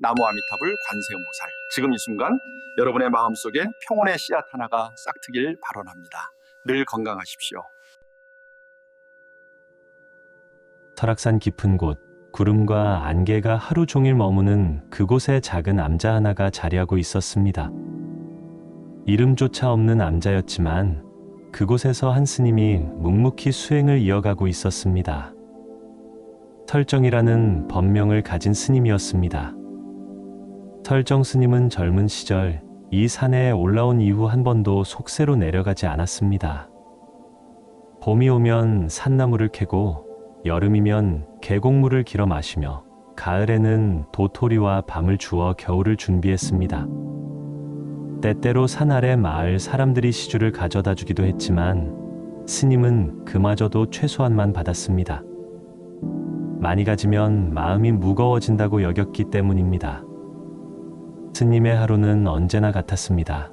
나무 아미타불 관세음보살, 지금 이 순간 여러분의 마음속에 평온의 씨앗 하나가 싹트길 발언합니다. 늘 건강하십시오. 설악산 깊은 곳, 구름과 안개가 하루 종일 머무는 그곳에 작은 암자 하나가 자리하고 있었습니다. 이름조차 없는 암자였지만 그곳에서 한 스님이 묵묵히 수행을 이어가고 있었습니다. 설정이라는 법명을 가진 스님이었습니다. 설정 스님은 젊은 시절 이 산에 올라온 이후 한 번도 속세로 내려가지 않았습니다. 봄이 오면 산나무를 캐고 여름이면 계곡물을 길어 마시며 가을에는 도토리와 밤을 주워 겨울을 준비했습니다. 때때로 산 아래 마을 사람들이 시주를 가져다 주기도 했지만 스님은 그마저도 최소한만 받았습니다. 많이 가지면 마음이 무거워진다고 여겼기 때문입니다. 스님의 하루는 언제나 같았습니다.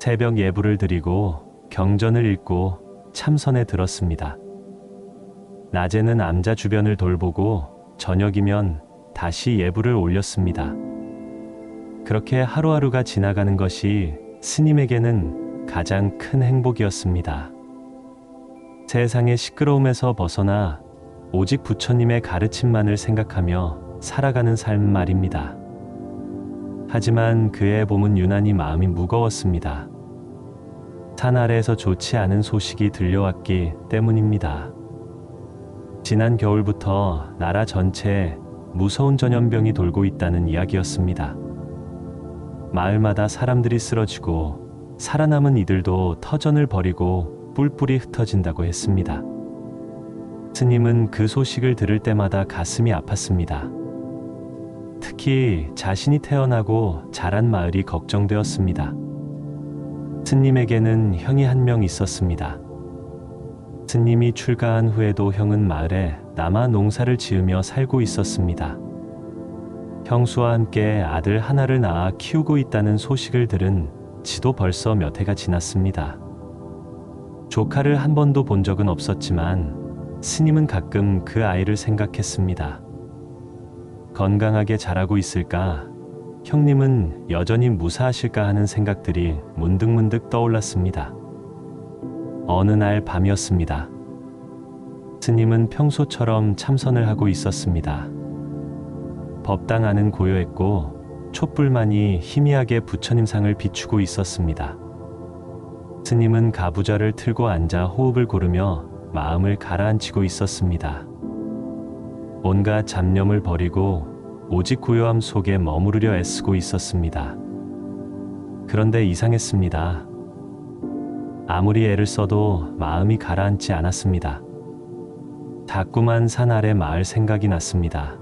새벽 예불을 드리고 경전을 읽고 참선에 들었습니다. 낮에는 암자 주변을 돌보고 저녁이면 다시 예불을 올렸습니다. 그렇게 하루하루가 지나가는 것이 스님에게는 가장 큰 행복이었습니다. 세상의 시끄러움에서 벗어나 오직 부처님의 가르침만을 생각하며 살아가는 삶 말입니다. 하지만 그의 봄은 유난히 마음이 무거웠습니다. 산 아래에서 좋지 않은 소식이 들려왔기 때문입니다. 지난 겨울부터 나라 전체에 무서운 전염병이 돌고 있다는 이야기였습니다. 마을마다 사람들이 쓰러지고 살아남은 이들도 터전을 벌이고 뿔뿔이 흩어진다고 했습니다. 스님은 그 소식을 들을 때마다 가슴이 아팠습니다. 특히 자신이 태어나고 자란 마을이 걱정되었습니다. 스님에게는 형이 한 명 있었습니다. 스님이 출가한 후에도 형은 마을에 남아 농사를 지으며 살고 있었습니다. 형수와 함께 아들 하나를 낳아 키우고 있다는 소식을 들은 지도 벌써 몇 해가 지났습니다. 조카를 한 번도 본 적은 없었지만 스님은 가끔 그 아이를 생각했습니다. 건강하게 자라고 있을까? 형님은 여전히 무사하실까 하는 생각들이 문득문득 떠올랐습니다. 어느 날 밤이었습니다. 스님은 평소처럼 참선을 하고 있었습니다. 법당 안은 고요했고 촛불만이 희미하게 부처님상을 비추고 있었습니다. 스님은 가부좌를 틀고 앉아 호흡을 고르며 마음을 가라앉히고 있었습니다. 온갖 잡념을 버리고 오직 고요함 속에 머무르려 애쓰고 있었습니다. 그런데 이상했습니다. 아무리 애를 써도 마음이 가라앉지 않았습니다. 자꾸만 산 아래 마을 생각이 났습니다.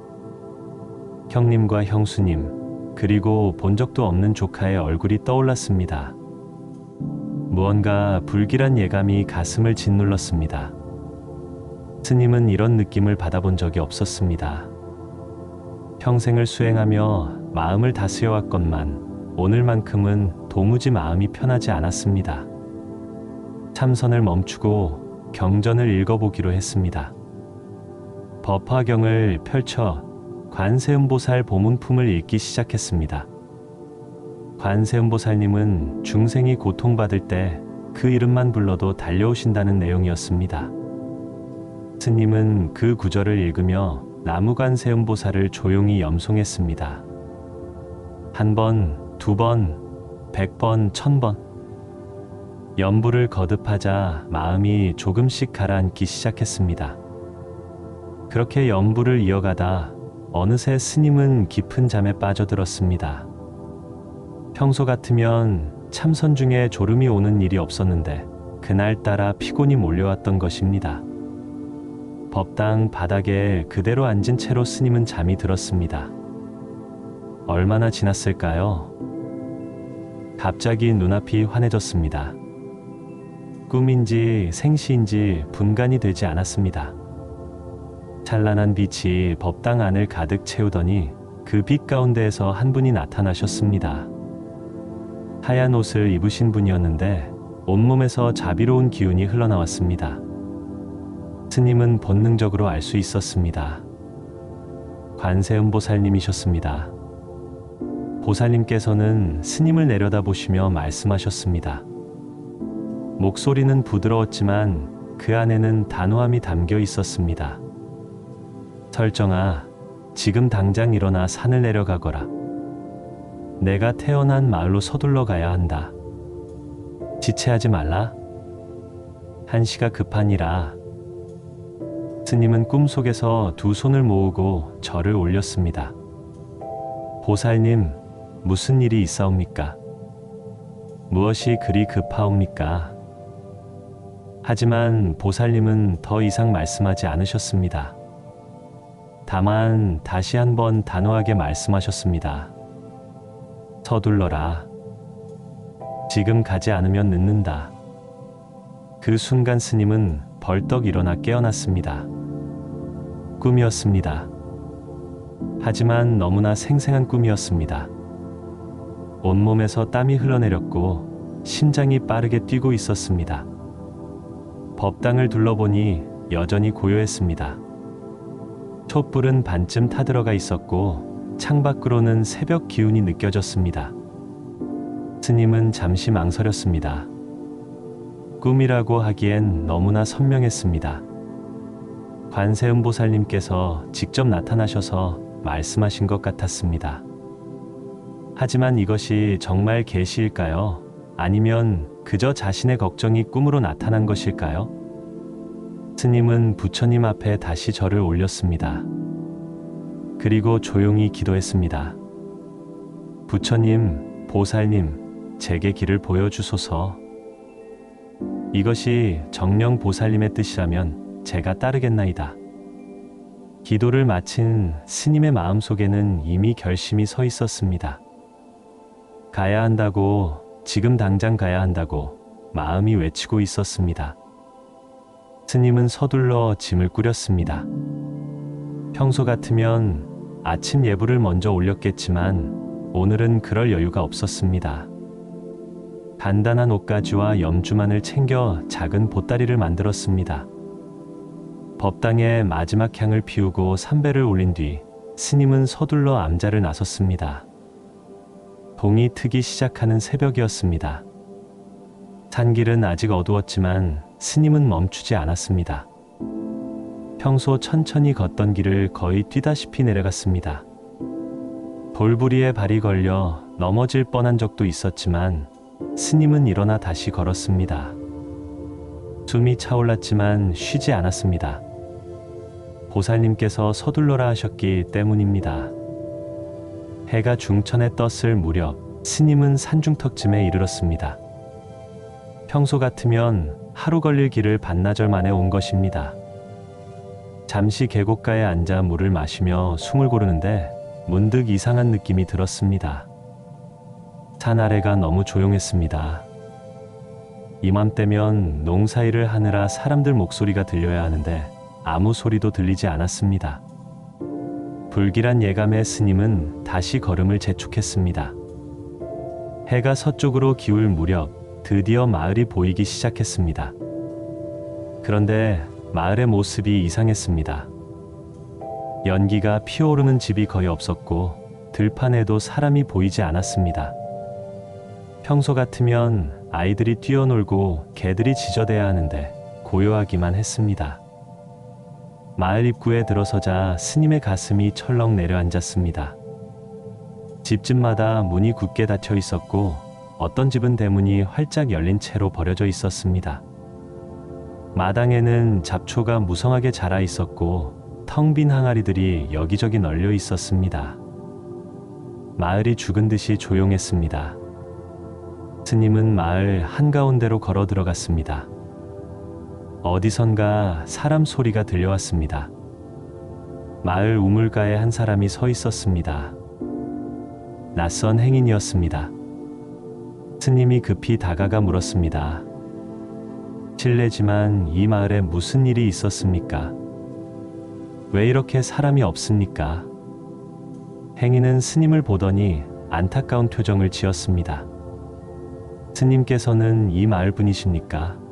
형님과 형수님, 그리고 본 적도 없는 조카의 얼굴이 떠올랐습니다. 무언가 불길한 예감이 가슴을 짓눌렀습니다. 스님은 이런 느낌을 받아본 적이 없었습니다. 평생을 수행하며 마음을 다스려왔건만 오늘만큼은 도무지 마음이 편하지 않았습니다. 참선을 멈추고 경전을 읽어보기로 했습니다. 법화경을 펼쳐 관세음보살 보문품을 읽기 시작했습니다. 관세음보살님은 중생이 고통받을 때 그 이름만 불러도 달려오신다는 내용이었습니다. 스님은 그 구절을 읽으며 나무관세음보살을 조용히 염송했습니다. 1번, 2번, 100번, 1000번. 염불을 거듭하자 마음이 조금씩 가라앉기 시작했습니다. 그렇게 염불을 이어가다 어느새 스님은 깊은 잠에 빠져들었습니다. 평소 같으면 참선 중에 졸음이 오는 일이 없었는데 그날따라 피곤이 몰려왔던 것입니다. 법당 바닥에 그대로 앉은 채로 스님은 잠이 들었습니다. 얼마나 지났을까요? 갑자기 눈앞이 환해졌습니다. 꿈인지 생시인지 분간이 되지 않았습니다. 찬란한 빛이 법당 안을 가득 채우더니 그 빛 가운데에서 한 분이 나타나셨습니다. 하얀 옷을 입으신 분이었는데 온몸에서 자비로운 기운이 흘러나왔습니다. 스님은 본능적으로 알 수 있었습니다. 관세음보살님이셨습니다. 보살님께서는 스님을 내려다보시며 말씀하셨습니다. 목소리는 부드러웠지만 그 안에는 단호함이 담겨 있었습니다. 설정아, 지금 당장 일어나 산을 내려가거라. 내가 태어난 마을로 서둘러 가야 한다. 지체하지 말라. 한시가 급하니라. 스님은 꿈속에서 두 손을 모으고 절을 올렸습니다. 보살님, 무슨 일이 있사옵니까? 무엇이 그리 급하옵니까? 하지만 보살님은 더 이상 말씀하지 않으셨습니다. 다만 다시 한번 단호하게 말씀하셨습니다. 서둘러라. 지금 가지 않으면 늦는다. 그 순간 스님은 벌떡 일어나 깨어났습니다. 꿈이었습니다. 하지만 너무나 생생한 꿈이었습니다. 온몸에서 땀이 흘러내렸고 심장이 빠르게 뛰고 있었습니다. 법당을 둘러보니 여전히 고요했습니다. 촛불은 반쯤 타들어가 있었고 창밖으로는 새벽 기운이 느껴졌습니다. 스님은 잠시 망설였습니다. 꿈이라고 하기엔 너무나 선명했습니다. 관세음보살님께서 직접 나타나셔서 말씀하신 것 같았습니다. 하지만 이것이 정말 계시일까요? 아니면 그저 자신의 걱정이 꿈으로 나타난 것일까요? 스님은 부처님 앞에 다시 절을 올렸습니다. 그리고 조용히 기도했습니다. 부처님, 보살님, 제게 길을 보여주소서. 이것이 정령 보살님의 뜻이라면 제가 따르겠나이다. 기도를 마친 스님의 마음속에는 이미 결심이 서 있었습니다. 가야 한다고, 지금 당장 가야 한다고 마음이 외치고 있었습니다. 스님은 서둘러 짐을 꾸렸습니다. 평소 같으면 아침 예불을 먼저 올렸겠지만 오늘은 그럴 여유가 없었습니다. 간단한 옷가지와 염주만을 챙겨 작은 보따리를 만들었습니다. 법당에 마지막 향을 피우고 삼배를 올린 뒤 스님은 서둘러 암자를 나섰습니다. 동이 트기 시작하는 새벽이었습니다. 산길은 아직 어두웠지만 스님은 멈추지 않았습니다. 평소 천천히 걷던 길을 거의 뛰다시피 내려갔습니다. 돌부리에 발이 걸려 넘어질 뻔한 적도 있었지만 스님은 일어나 다시 걸었습니다. 숨이 차올랐지만 쉬지 않았습니다. 보살님께서 서둘러라 하셨기 때문입니다. 해가 중천에 떴을 무렵 스님은 산중턱쯤에 이르렀습니다. 평소 같으면 하루 걸릴 길을 반나절 만에 온 것입니다. 잠시 계곡가에 앉아 물을 마시며 숨을 고르는데 문득 이상한 느낌이 들었습니다. 산 아래가 너무 조용했습니다. 이맘때면 농사일을 하느라 사람들 목소리가 들려야 하는데 아무 소리도 들리지 않았습니다. 불길한 예감에 스님은 다시 걸음을 재촉했습니다. 해가 서쪽으로 기울 무렵 드디어 마을이 보이기 시작했습니다. 그런데 마을의 모습이 이상했습니다. 연기가 피어오르는 집이 거의 없었고 들판에도 사람이 보이지 않았습니다. 평소 같으면 아이들이 뛰어놀고 개들이 짖어대야 하는데 고요하기만 했습니다. 마을 입구에 들어서자 스님의 가슴이 철렁 내려앉았습니다. 집집마다 문이 굳게 닫혀 있었고 어떤 집은 대문이 활짝 열린 채로 버려져 있었습니다. 마당에는 잡초가 무성하게 자라 있었고 텅 빈 항아리들이 여기저기 널려 있었습니다. 마을이 죽은 듯이 조용했습니다. 스님은 마을 한가운데로 걸어 들어갔습니다. 어디선가 사람 소리가 들려왔습니다. 마을 우물가에 한 사람이 서 있었습니다. 낯선 행인이었습니다. 스님이 급히 다가가 물었습니다. 실례지만 이 마을에 무슨 일이 있었습니까? 왜 이렇게 사람이 없습니까? 행인은 스님을 보더니 안타까운 표정을 지었습니다. 스님께서는 이 마을 분이십니까?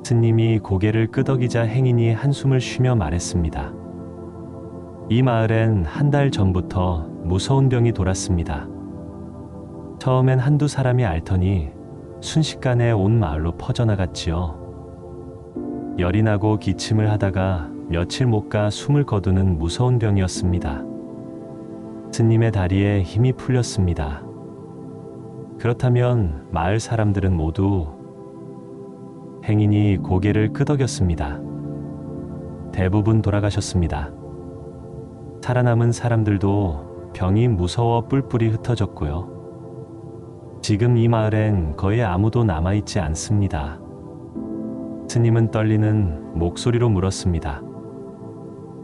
스님이 고개를 끄덕이자 행인이 한숨을 쉬며 말했습니다. 이 마을엔 한 달 전부터 무서운 병이 돌았습니다. 처음엔 한두 사람이 앓더니 순식간에 온 마을로 퍼져나갔지요. 열이 나고 기침을 하다가 며칠 못 가 숨을 거두는 무서운 병이었습니다. 스님의 다리에 힘이 풀렸습니다. 그렇다면 마을 사람들은 모두 행인이 고개를 끄덕였습니다. 대부분 돌아가셨습니다. 살아남은 사람들도 병이 무서워 뿔뿔이 흩어졌고요. 지금 이 마을엔 거의 아무도 남아있지 않습니다. 스님은 떨리는 목소리로 물었습니다.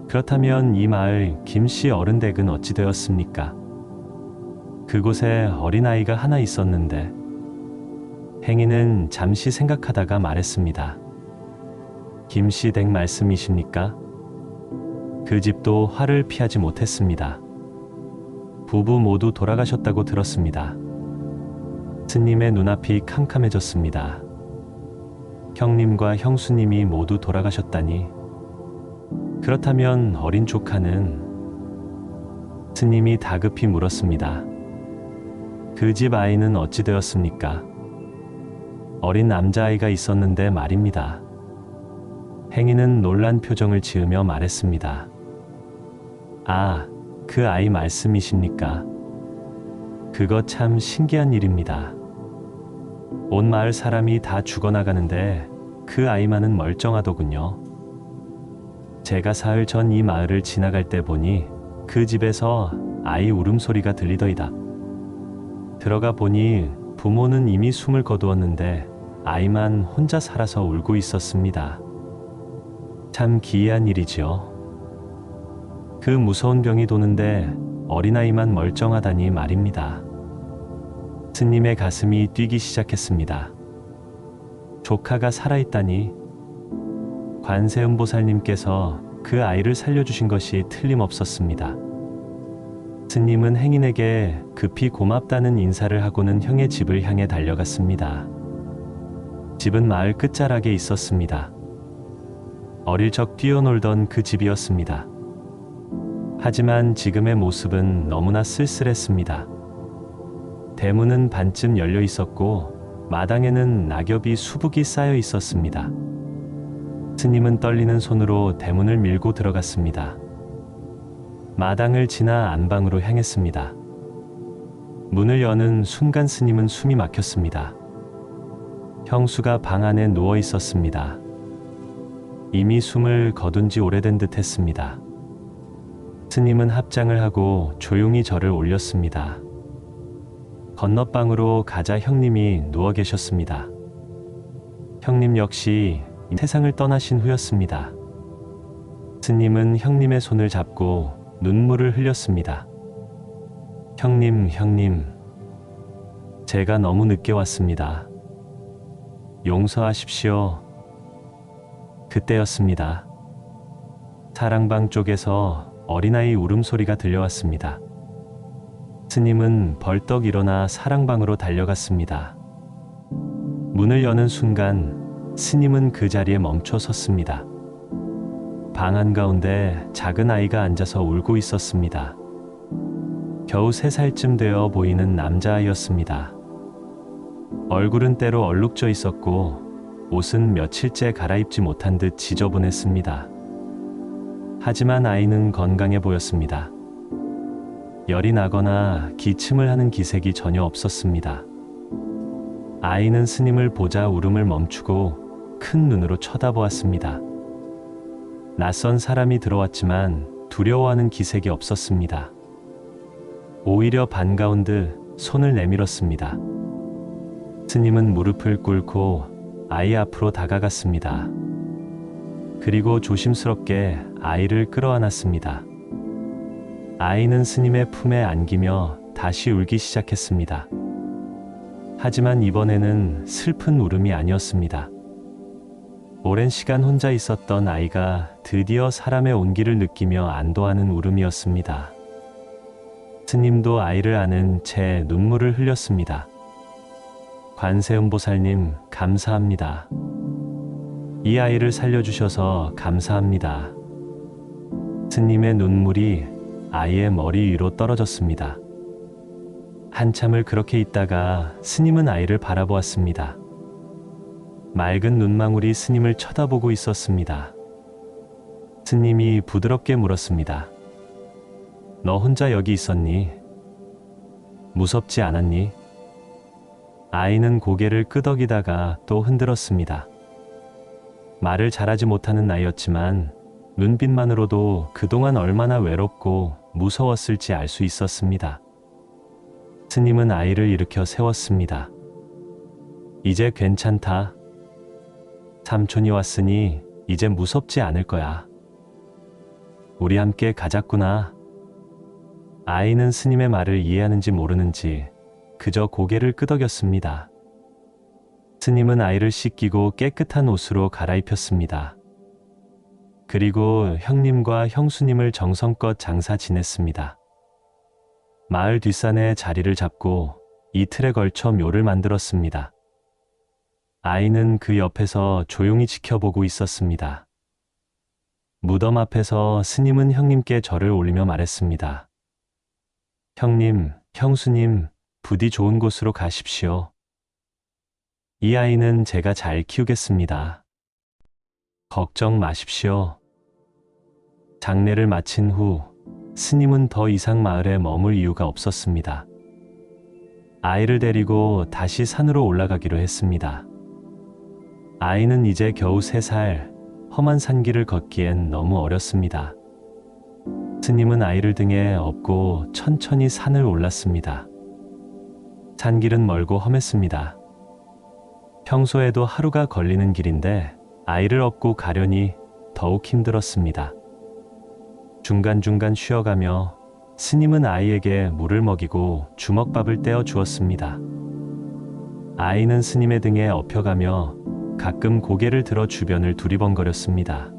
그렇다면 이 마을 김씨 어른 댁은 어찌 되었습니까? 그곳에 어린아이가 하나 있었는데. 행인은 잠시 생각하다가 말했습니다. 김씨 댁 말씀이십니까? 그 집도 화를 피하지 못했습니다. 부부 모두 돌아가셨다고 들었습니다. 스님의 눈앞이 캄캄해졌습니다. 형님과 형수님이 모두 돌아가셨다니. 그렇다면 어린 조카는? 스님이 다급히 물었습니다. 그 집 아이는 어찌 되었습니까? 어린 남자아이가 있었는데 말입니다. 행인은 놀란 표정을 지으며 말했습니다. 아, 그 아이 말씀이십니까? 그거 참 신기한 일입니다. 온 마을 사람이 다 죽어나가는데 그 아이만은 멀쩡하더군요. 제가 사흘 전 이 마을을 지나갈 때 보니 그 집에서 아이 울음소리가 들리더이다. 들어가 보니 부모는 이미 숨을 거두었는데 아이만 혼자 살아서 울고 있었습니다. 참 기이한 일이지요. 그 무서운 병이 도는데 어린아이만 멀쩡하다니 말입니다. 스님의 가슴이 뛰기 시작했습니다. 조카가 살아있다니. 관세음보살님께서 그 아이를 살려주신 것이 틀림없었습니다. 스님은 행인에게 급히 고맙다는 인사를 하고는 형의 집을 향해 달려갔습니다. 집은 마을 끝자락에 있었습니다. 어릴 적 뛰어놀던 그 집이었습니다. 하지만 지금의 모습은 너무나 쓸쓸했습니다. 대문은 반쯤 열려 있었고 마당에는 낙엽이 수북이 쌓여 있었습니다. 스님은 떨리는 손으로 대문을 밀고 들어갔습니다. 마당을 지나 안방으로 향했습니다. 문을 여는 순간 스님은 숨이 막혔습니다. 형수가 방 안에 누워 있었습니다. 이미 숨을 거둔 지 오래된 듯 했습니다. 스님은 합장을 하고 조용히 절을 올렸습니다. 건너방으로 가자 형님이 누워 계셨습니다. 형님 역시 이 세상을 떠나신 후였습니다. 스님은 형님의 손을 잡고 눈물을 흘렸습니다. 형님, 제가 너무 늦게 왔습니다. 용서하십시오. 그때였습니다. 사랑방 쪽에서 어린아이 울음소리가 들려왔습니다. 스님은 벌떡 일어나 사랑방으로 달려갔습니다. 문을 여는 순간 스님은 그 자리에 멈춰 섰습니다. 방 한가운데 작은 아이가 앉아서 울고 있었습니다. 겨우 3살쯤 되어 보이는 남자아이였습니다. 얼굴은 때로 얼룩져 있었고 옷은 며칠째 갈아입지 못한 듯 지저분했습니다. 하지만 아이는 건강해 보였습니다. 열이 나거나 기침을 하는 기색이 전혀 없었습니다. 아이는 스님을 보자 울음을 멈추고 큰 눈으로 쳐다보았습니다. 낯선 사람이 들어왔지만 두려워하는 기색이 없었습니다. 오히려 반가운 듯 손을 내밀었습니다. 스님은 무릎을 꿇고 아이 앞으로 다가갔습니다. 그리고 조심스럽게 아이를 끌어안았습니다. 아이는 스님의 품에 안기며 다시 울기 시작했습니다. 하지만 이번에는 슬픈 울음이 아니었습니다. 오랜 시간 혼자 있었던 아이가 드디어 사람의 온기를 느끼며 안도하는 울음이었습니다. 스님도 아이를 안은 채 눈물을 흘렸습니다. 관세음보살님, 감사합니다. 이 아이를 살려주셔서 감사합니다. 스님의 눈물이 아이의 머리 위로 떨어졌습니다. 한참을 그렇게 있다가 스님은 아이를 바라보았습니다. 맑은 눈망울이 스님을 쳐다보고 있었습니다. 스님이 부드럽게 물었습니다. 너 혼자 여기 있었니? 무섭지 않았니? 아이는 고개를 끄덕이다가 또 흔들었습니다. 말을 잘하지 못하는 나이였지만 눈빛만으로도 그동안 얼마나 외롭고 무서웠을지 알 수 있었습니다. 스님은 아이를 일으켜 세웠습니다. 이제 괜찮다. 삼촌이 왔으니 이제 무섭지 않을 거야. 우리 함께 가자꾸나. 아이는 스님의 말을 이해하는지 모르는지 그저 고개를 끄덕였습니다. 스님은 아이를 씻기고 깨끗한 옷으로 갈아입혔습니다. 그리고 형님과 형수님을 정성껏 장사 지냈습니다. 마을 뒷산에 자리를 잡고 이틀에 걸쳐 묘를 만들었습니다. 아이는 그 옆에서 조용히 지켜보고 있었습니다. 무덤 앞에서 스님은 형님께 절을 올리며 말했습니다. 형님, 형수님, 부디 좋은 곳으로 가십시오. 이 아이는 제가 잘 키우겠습니다. 걱정 마십시오. 장례를 마친 후 스님은 더 이상 마을에 머물 이유가 없었습니다. 아이를 데리고 다시 산으로 올라가기로 했습니다. 아이는 이제 겨우 3살, 험한 산길을 걷기엔 너무 어렸습니다. 스님은 아이를 등에 업고 천천히 산을 올랐습니다. 산길은 멀고 험했습니다. 평소에도 하루가 걸리는 길인데 아이를 업고 가려니 더욱 힘들었습니다. 중간중간 쉬어가며 스님은 아이에게 물을 먹이고 주먹밥을 떼어 주었습니다. 아이는 스님의 등에 업혀가며 가끔 고개를 들어 주변을 두리번거렸습니다.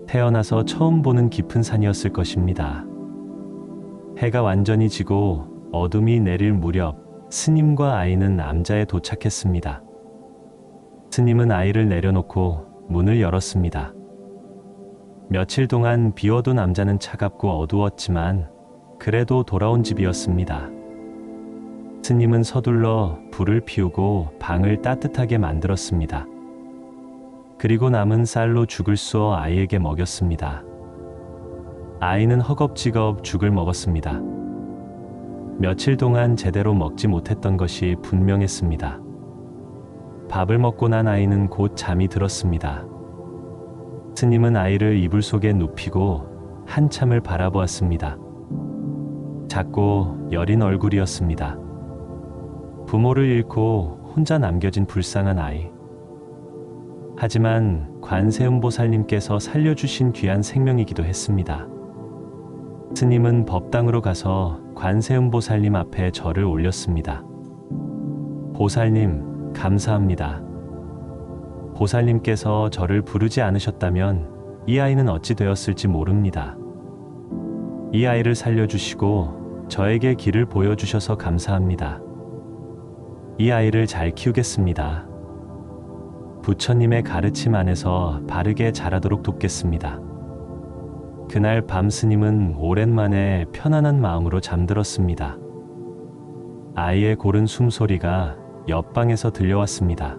태어나서 처음 보는 깊은 산이었을 것입니다. 해가 완전히 지고 어둠이 내릴 무렵 스님과 아이는 암자에 도착했습니다. 스님은 아이를 내려놓고 문을 열었습니다. 며칠 동안 비워둔 암자는 차갑고 어두웠지만 그래도 돌아온 집이었습니다. 스님은 서둘러 불을 피우고 방을 따뜻하게 만들었습니다. 그리고 남은 쌀로 죽을 쏘어 아이에게 먹였습니다. 아이는 허겁지겁 죽을 먹었습니다. 며칠 동안 제대로 먹지 못했던 것이 분명했습니다. 밥을 먹고 난 아이는 곧 잠이 들었습니다. 스님은 아이를 이불 속에 눕히고 한참을 바라보았습니다. 작고 여린 얼굴이었습니다. 부모를 잃고 혼자 남겨진 불쌍한 아이. 하지만 관세음보살님께서 살려주신 귀한 생명이기도 했습니다. 스님은 법당으로 가서 관세음보살님 앞에 절을 올렸습니다. 보살님, 감사합니다. 보살님께서 저를 부르지 않으셨다면 이 아이는 어찌 되었을지 모릅니다. 이 아이를 살려주시고 저에게 길을 보여주셔서 감사합니다. 이 아이를 잘 키우겠습니다. 부처님의 가르침 안에서 바르게 자라도록 돕겠습니다. 그날 밤 스님은 오랜만에 편안한 마음으로 잠들었습니다. 아이의 고른 숨소리가 옆방에서 들려왔습니다.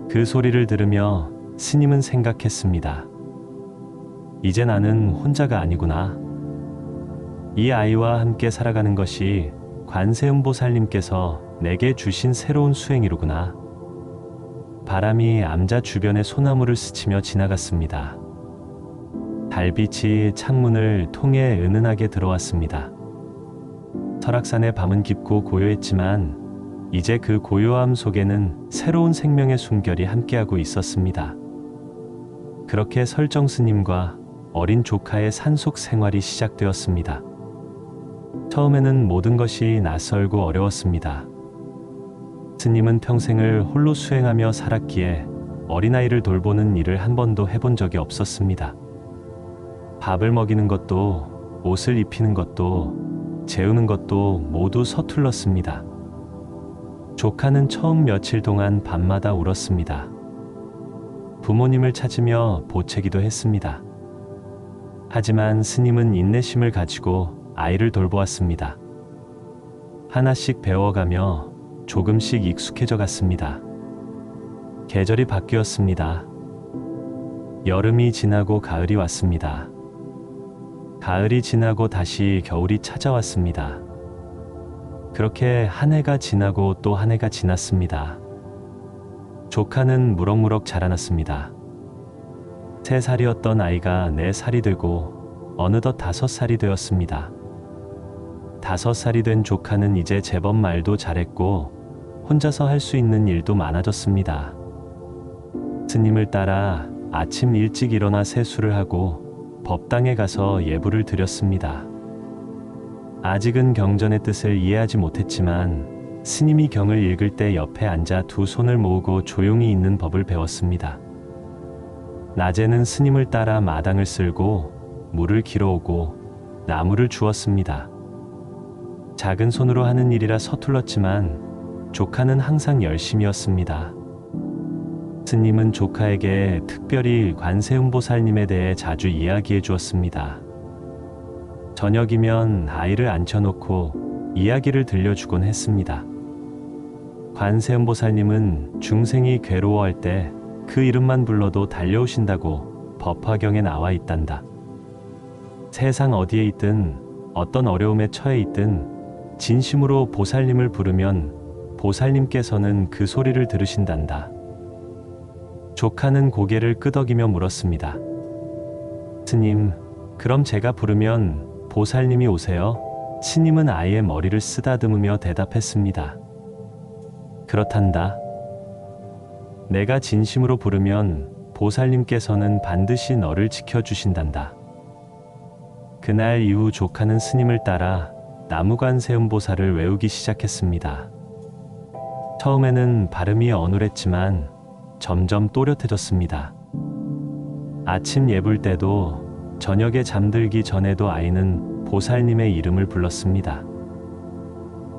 그 소리를 들으며 스님은 생각했습니다. 이제 나는 혼자가 아니구나. 이 아이와 함께 살아가는 것이 관세음보살님께서 내게 주신 새로운 수행이로구나. 바람이 암자 주변의 소나무를 스치며 지나갔습니다. 달빛이 창문을 통해 은은하게 들어왔습니다. 설악산의 밤은 깊고 고요했지만 이제 그 고요함 속에는 새로운 생명의 숨결이 함께하고 있었습니다. 그렇게 설정 스님과 어린 조카의 산속 생활이 시작되었습니다. 처음에는 모든 것이 낯설고 어려웠습니다. 스님은 평생을 홀로 수행하며 살았기에 어린아이를 돌보는 일을 한 번도 해본 적이 없었습니다. 밥을 먹이는 것도, 옷을 입히는 것도, 재우는 것도 모두 서툴렀습니다. 조카는 처음 며칠 동안 밤마다 울었습니다. 부모님을 찾으며 보채기도 했습니다. 하지만 스님은 인내심을 가지고 아이를 돌보았습니다. 하나씩 배워가며 조금씩 익숙해져 갔습니다. 계절이 바뀌었습니다. 여름이 지나고 가을이 왔습니다. 가을이 지나고 다시 겨울이 찾아왔습니다. 그렇게 한 해가 지나고 또 한 해가 지났습니다. 조카는 무럭무럭 자라났습니다. 3살이었던 아이가 4살이 되고 어느덧 5살이 되었습니다. 5살이 된 조카는 이제 제법 말도 잘했고 혼자서 할 수 있는 일도 많아졌습니다. 스님을 따라 아침 일찍 일어나 세수를 하고 법당에 가서 예불을 드렸습니다. 아직은 경전의 뜻을 이해하지 못했지만 스님이 경을 읽을 때 옆에 앉아 2 손을 모으고 조용히 있는 법을 배웠습니다. 낮에는 스님을 따라 마당을 쓸고 물을 길어오고 나무를 주었습니다. 작은 손으로 하는 일이라 서툴렀지만 조카는 항상 열심이었습니다. 스님은 조카에게 특별히 관세음보살님에 대해 자주 이야기해 주었습니다. 저녁이면 아이를 앉혀놓고 이야기를 들려주곤 했습니다. 관세음보살님은 중생이 괴로워할 때 그 이름만 불러도 달려오신다고 법화경에 나와 있단다. 세상 어디에 있든 어떤 어려움에 처해 있든 진심으로 보살님을 부르면 보살님께서는 그 소리를 들으신단다. 조카는 고개를 끄덕이며 물었습니다. 스님, 그럼 제가 부르면 보살님이 오세요? 스님은 아이의 머리를 쓰다듬으며 대답했습니다. 그렇단다. 내가 진심으로 부르면 보살님께서는 반드시 너를 지켜주신단다. 그날 이후 조카는 스님을 따라 나무관세음보살을 외우기 시작했습니다. 처음에는 발음이 어눌했지만 점점 또렷해졌습니다. 아침 예불 때도 저녁에 잠들기 전에도 아이는 보살님의 이름을 불렀습니다.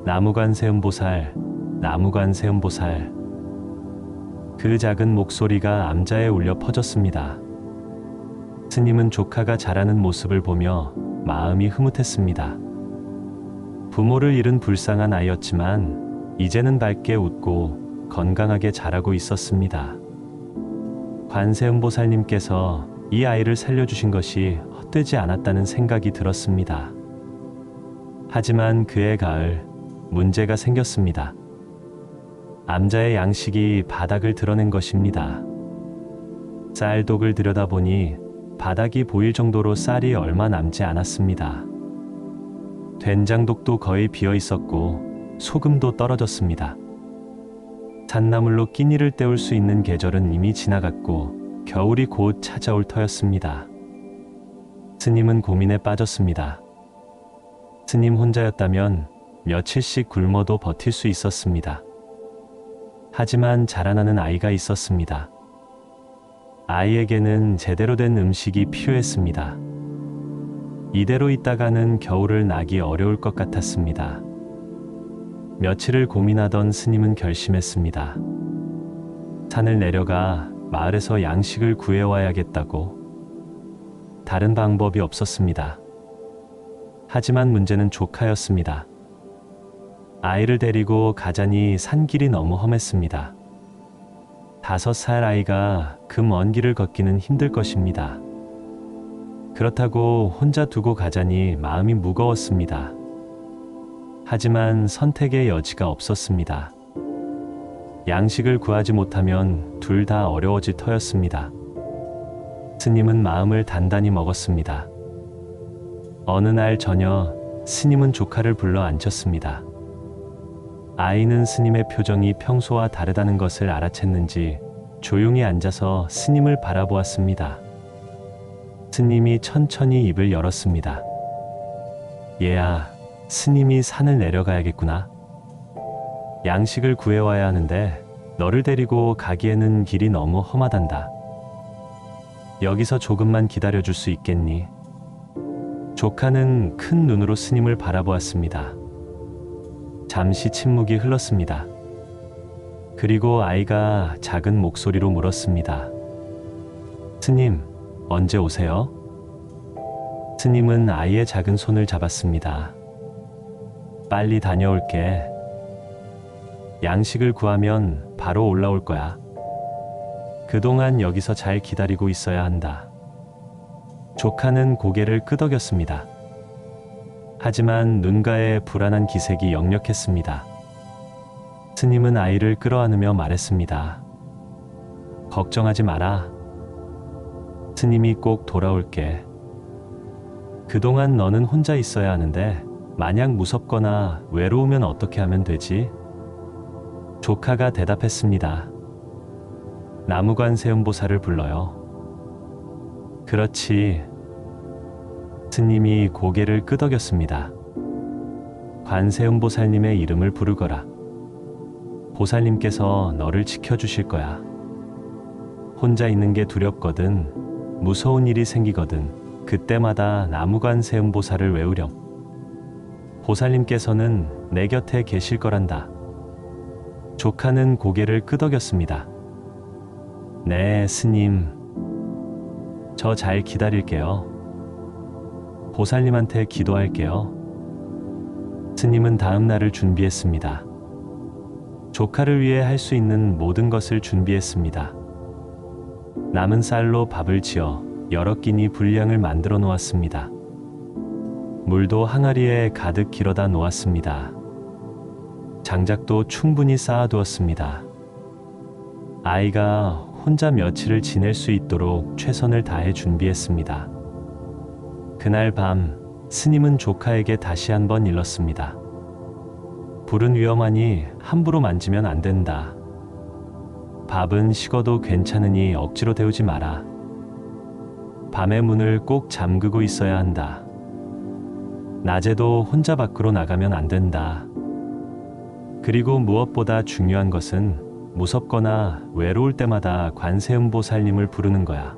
나무관세음보살, 나무관세음보살. 그 작은 목소리가 암자에 울려 퍼졌습니다. 스님은 조카가 자라는 모습을 보며 마음이 흐뭇했습니다. 부모를 잃은 불쌍한 아이였지만 이제는 밝게 웃고 건강하게 자라고 있었습니다. 관세음보살님께서 이 아이를 살려주신 것이 헛되지 않았다는 생각이 들었습니다. 하지만 그해 가을 문제가 생겼습니다. 암자의 양식이 바닥을 드러낸 것입니다. 쌀독을 들여다보니 바닥이 보일 정도로 쌀이 얼마 남지 않았습니다. 된장독도 거의 비어 있었고 소금도 떨어졌습니다. 잣나물로 끼니를 때울 수 있는 계절은 이미 지나갔고 겨울이 곧 찾아올 터였습니다. 스님은 고민에 빠졌습니다. 스님 혼자였다면 며칠씩 굶어도 버틸 수 있었습니다. 하지만 자라나는 아이가 있었습니다. 아이에게는 제대로 된 음식이 필요했습니다. 이대로 있다가는 겨울을 나기 어려울 것 같았습니다. 며칠을 고민하던 스님은 결심했습니다. 산을 내려가 마을에서 양식을 구해와야겠다고. 다른 방법이 없었습니다. 하지만 문제는 조카였습니다. 아이를 데리고 가자니 산길이 너무 험했습니다. 5살 아이가 그 먼 길을 걷기는 힘들 것입니다. 그렇다고 혼자 두고 가자니 마음이 무거웠습니다. 하지만 선택의 여지가 없었습니다. 양식을 구하지 못하면 둘 다 어려워질 터였습니다. 스님은 마음을 단단히 먹었습니다. 어느 날 저녁 스님은 조카를 불러 앉혔습니다. 아이는 스님의 표정이 평소와 다르다는 것을 알아챘는지 조용히 앉아서 스님을 바라보았습니다. 스님이 천천히 입을 열었습니다. 얘야, 스님이 산을 내려가야겠구나. 양식을 구해와야 하는데 너를 데리고 가기에는 길이 너무 험하단다. 여기서 조금만 기다려줄 수 있겠니? 조카는 큰 눈으로 스님을 바라보았습니다. 잠시 침묵이 흘렀습니다. 그리고 아이가 작은 목소리로 물었습니다. 스님, 언제 오세요? 스님은 아이의 작은 손을 잡았습니다. 빨리 다녀올게. 양식을 구하면 바로 올라올 거야. 그동안 여기서 잘 기다리고 있어야 한다. 조카는 고개를 끄덕였습니다. 하지만 눈가에 불안한 기색이 역력했습니다. 스님은 아이를 끌어안으며 말했습니다. 걱정하지 마라. 스님이 꼭 돌아올게. 그동안 너는 혼자 있어야 하는데 만약 무섭거나 외로우면 어떻게 하면 되지? 조카가 대답했습니다. 나무관세음보살을 불러요. 그렇지. 스님이 고개를 끄덕였습니다. 관세음보살님의 이름을 부르거라. 보살님께서 너를 지켜주실 거야. 혼자 있는 게 두렵거든. 무서운 일이 생기거든. 그때마다 나무관세음보살을 외우렴. 보살님께서는 내 곁에 계실 거란다. 조카는 고개를 끄덕였습니다. 네, 스님. 저 잘 기다릴게요. 보살님한테 기도할게요. 스님은 다음 날을 준비했습니다. 조카를 위해 할 수 있는 모든 것을 준비했습니다. 남은 쌀로 밥을 지어 여러 끼니 분량을 만들어 놓았습니다. 물도 항아리에 가득 길어다 놓았습니다. 장작도 충분히 쌓아두었습니다. 아이가 혼자 며칠을 지낼 수 있도록 최선을 다해 준비했습니다. 그날 밤 스님은 조카에게 다시 한번 일렀습니다. 불은 위험하니 함부로 만지면 안 된다. 밥은 식어도 괜찮으니 억지로 데우지 마라. 밤에 문을 꼭 잠그고 있어야 한다. 낮에도 혼자 밖으로 나가면 안 된다. 그리고 무엇보다 중요한 것은 무섭거나 외로울 때마다 관세음보살님을 부르는 거야.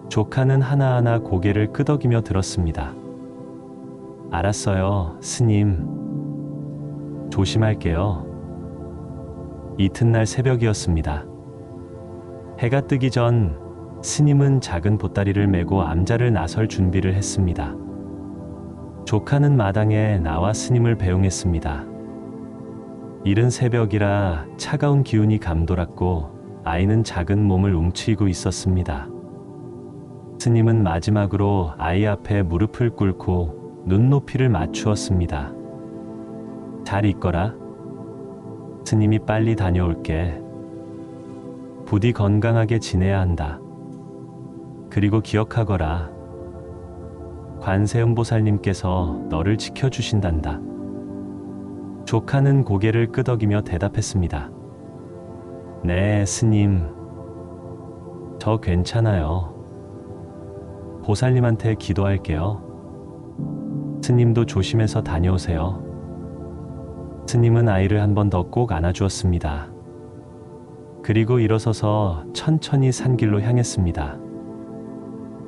조카는 하나하나 고개를 끄덕이며 들었습니다. 알았어요, 스님. 조심할게요. 이튿날 새벽이었습니다. 해가 뜨기 전 스님은 작은 보따리를 메고 암자를 나설 준비를 했습니다. 조카는 마당에 나와 스님을 배웅했습니다. 이른 새벽이라 차가운 기운이 감돌았고 아이는 작은 몸을 움츠리고 있었습니다. 스님은 마지막으로 아이 앞에 무릎을 꿇고 눈높이를 맞추었습니다. 잘 있거라. 스님이 빨리 다녀올게. 부디 건강하게 지내야 한다. 그리고 기억하거라. 관세음보살님께서 너를 지켜주신단다. 조카는 고개를 끄덕이며 대답했습니다. 네, 스님. 저 괜찮아요. 보살님한테 기도할게요. 스님도 조심해서 다녀오세요. 스님은 아이를 한 번 더 꼭 안아주었습니다. 그리고 일어서서 천천히 산길로 향했습니다.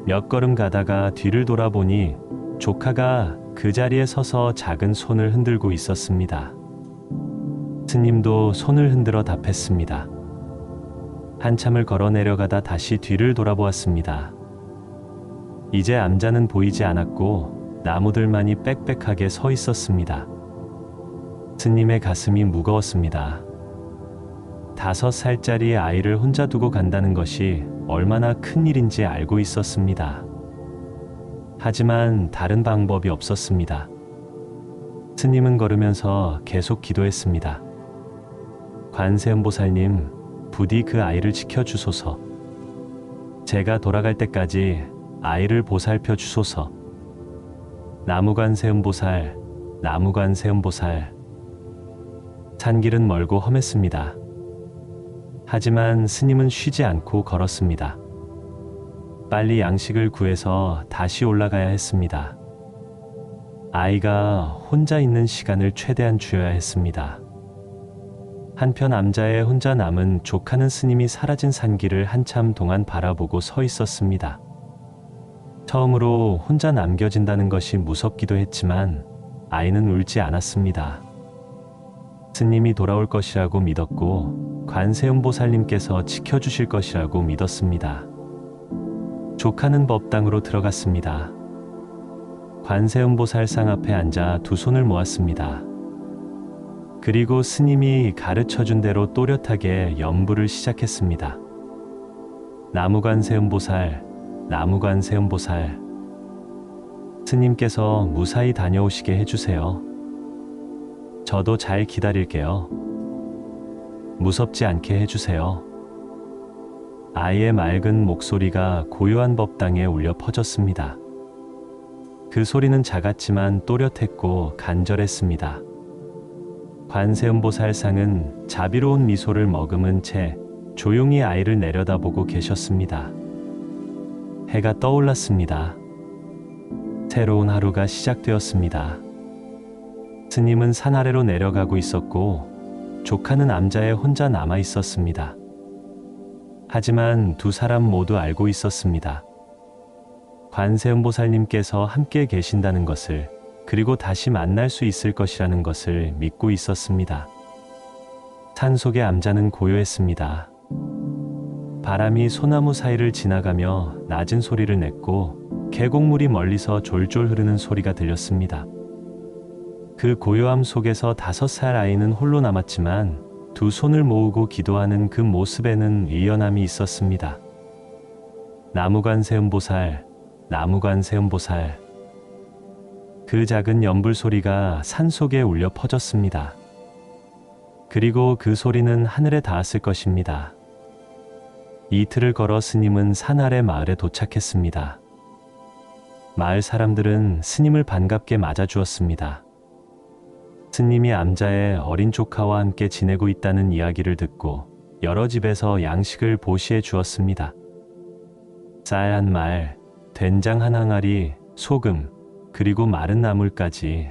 몇 걸음 가다가 뒤를 돌아보니 조카가 그 자리에 서서 작은 손을 흔들고 있었습니다. 스님도 손을 흔들어 답했습니다. 한참을 걸어 내려가다 다시 뒤를 돌아보았습니다. 이제 암자는 보이지 않았고 나무들만이 빽빽하게 서 있었습니다. 스님의 가슴이 무거웠습니다. 5살짜리 아이를 혼자 두고 간다는 것이 얼마나 큰 일인지 알고 있었습니다. 하지만 다른 방법이 없었습니다. 스님은 걸으면서 계속 기도했습니다. 관세음보살님, 부디 그 아이를 지켜주소서. 제가 돌아갈 때까지 아이를 보살펴 주소서. 나무관세음보살, 나무관세음보살. 산길은 멀고 험했습니다. 하지만 스님은 쉬지 않고 걸었습니다. 빨리 양식을 구해서 다시 올라가야 했습니다. 아이가 혼자 있는 시간을 최대한 줄여야 했습니다. 한편 암자의 혼자 남은 조카는 스님이 사라진 산길을 한참 동안 바라보고 서 있었습니다. 처음으로 혼자 남겨진다는 것이 무섭기도 했지만 아이는 울지 않았습니다. 스님이 돌아올 것이라고 믿었고 관세음보살님께서 지켜주실 것이라고 믿었습니다. 조카는 법당으로 들어갔습니다. 관세음보살상 앞에 앉아 두 손을 모았습니다. 그리고 스님이 가르쳐준 대로 또렷하게 연부를 시작했습니다. 나무관세음보살, 나무관세음보살. 스님께서 무사히 다녀오시게 해주세요. 저도 잘 기다릴게요. 무섭지 않게 해주세요. 아이의 맑은 목소리가 고요한 법당에 울려 퍼졌습니다. 그 소리는 작았지만 또렷했고 간절했습니다. 관세음보살상은 자비로운 미소를 머금은 채 조용히 아이를 내려다보고 계셨습니다. 해가 떠올랐습니다. 새로운 하루가 시작되었습니다. 스님은 산 아래로 내려가고 있었고 조카는 암자에 혼자 남아 있었습니다. 하지만 두 사람 모두 알고 있었습니다. 관세음보살님께서 함께 계신다는 것을, 그리고 다시 만날 수 있을 것이라는 것을 믿고 있었습니다. 산속의 암자는 고요했습니다. 바람이 소나무 사이를 지나가며 낮은 소리를 냈고 계곡물이 멀리서 졸졸 흐르는 소리가 들렸습니다. 그 고요함 속에서 5살 아이는 홀로 남았지만 두 손을 모으고 기도하는 그 모습에는 의연함이 있었습니다. 나무관세음보살, 나무관세음보살. 그 작은 연불 소리가 산속에 울려 퍼졌습니다. 그리고 그 소리는 하늘에 닿았을 것입니다. 이틀을 걸어 스님은 산 아래 마을에 도착했습니다. 마을 사람들은 스님을 반갑게 맞아주었습니다. 스님이 암자의 어린 조카와 함께 지내고 있다는 이야기를 듣고 여러 집에서 양식을 보시해 주었습니다. 쌀 한 말, 된장 한 항아리, 소금, 그리고 마른 나물까지.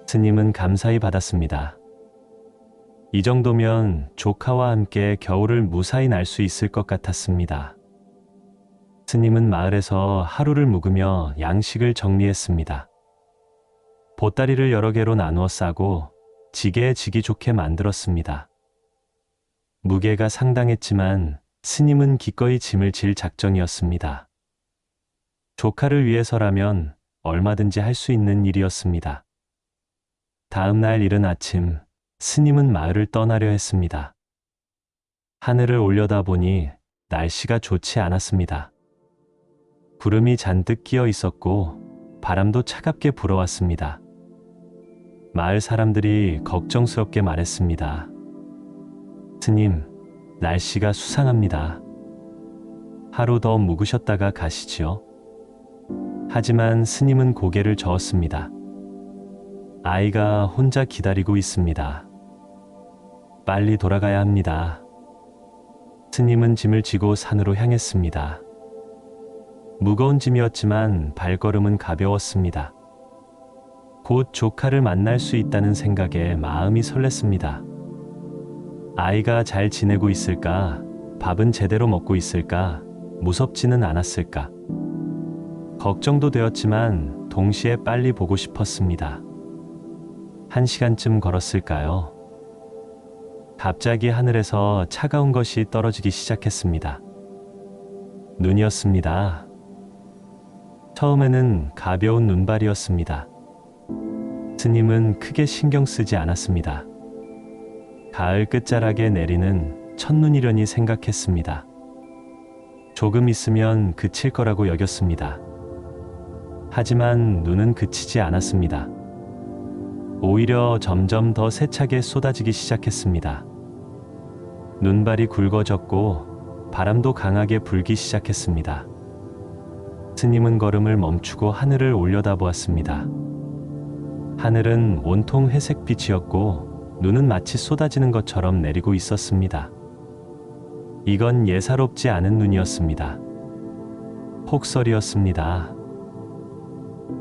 스님은 감사히 받았습니다. 이 정도면 조카와 함께 겨울을 무사히 날 수 있을 것 같았습니다. 스님은 마을에서 하루를 묵으며 양식을 정리했습니다. 보따리를 여러 개로 나누어 싸고 지게에 지기 좋게 만들었습니다. 무게가 상당했지만 스님은 기꺼이 짐을 질 작정이었습니다. 조카를 위해서라면 얼마든지 할 수 있는 일이었습니다. 다음 날 이른 아침, 스님은 마을을 떠나려 했습니다. 하늘을 올려다보니 날씨가 좋지 않았습니다. 구름이 잔뜩 끼어 있었고 바람도 차갑게 불어왔습니다. 마을 사람들이 걱정스럽게 말했습니다. 스님, 날씨가 수상합니다. 하루 더 묵으셨다가 가시지요. 하지만 스님은 고개를 저었습니다. 아이가 혼자 기다리고 있습니다. 빨리 돌아가야 합니다. 스님은 짐을 지고 산으로 향했습니다. 무거운 짐이었지만 발걸음은 가벼웠습니다. 곧 조카를 만날 수 있다는 생각에 마음이 설렜습니다. 아이가 잘 지내고 있을까? 밥은 제대로 먹고 있을까? 무섭지는 않았을까? 걱정도 되었지만 동시에 빨리 보고 싶었습니다. 1시간쯤 걸었을까요? 갑자기 하늘에서 차가운 것이 떨어지기 시작했습니다. 눈이었습니다. 처음에는 가벼운 눈발이었습니다. 스님은 크게 신경 쓰지 않았습니다. 가을 끝자락에 내리는 첫눈이려니 생각했습니다. 조금 있으면 그칠 거라고 여겼습니다. 하지만 눈은 그치지 않았습니다. 오히려 점점 더 세차게 쏟아지기 시작했습니다. 눈발이 굵어졌고 바람도 강하게 불기 시작했습니다. 스님은 걸음을 멈추고 하늘을 올려다보았습니다. 하늘은 온통 회색빛이었고 눈은 마치 쏟아지는 것처럼 내리고 있었습니다. 이건 예사롭지 않은 눈이었습니다. 폭설이었습니다.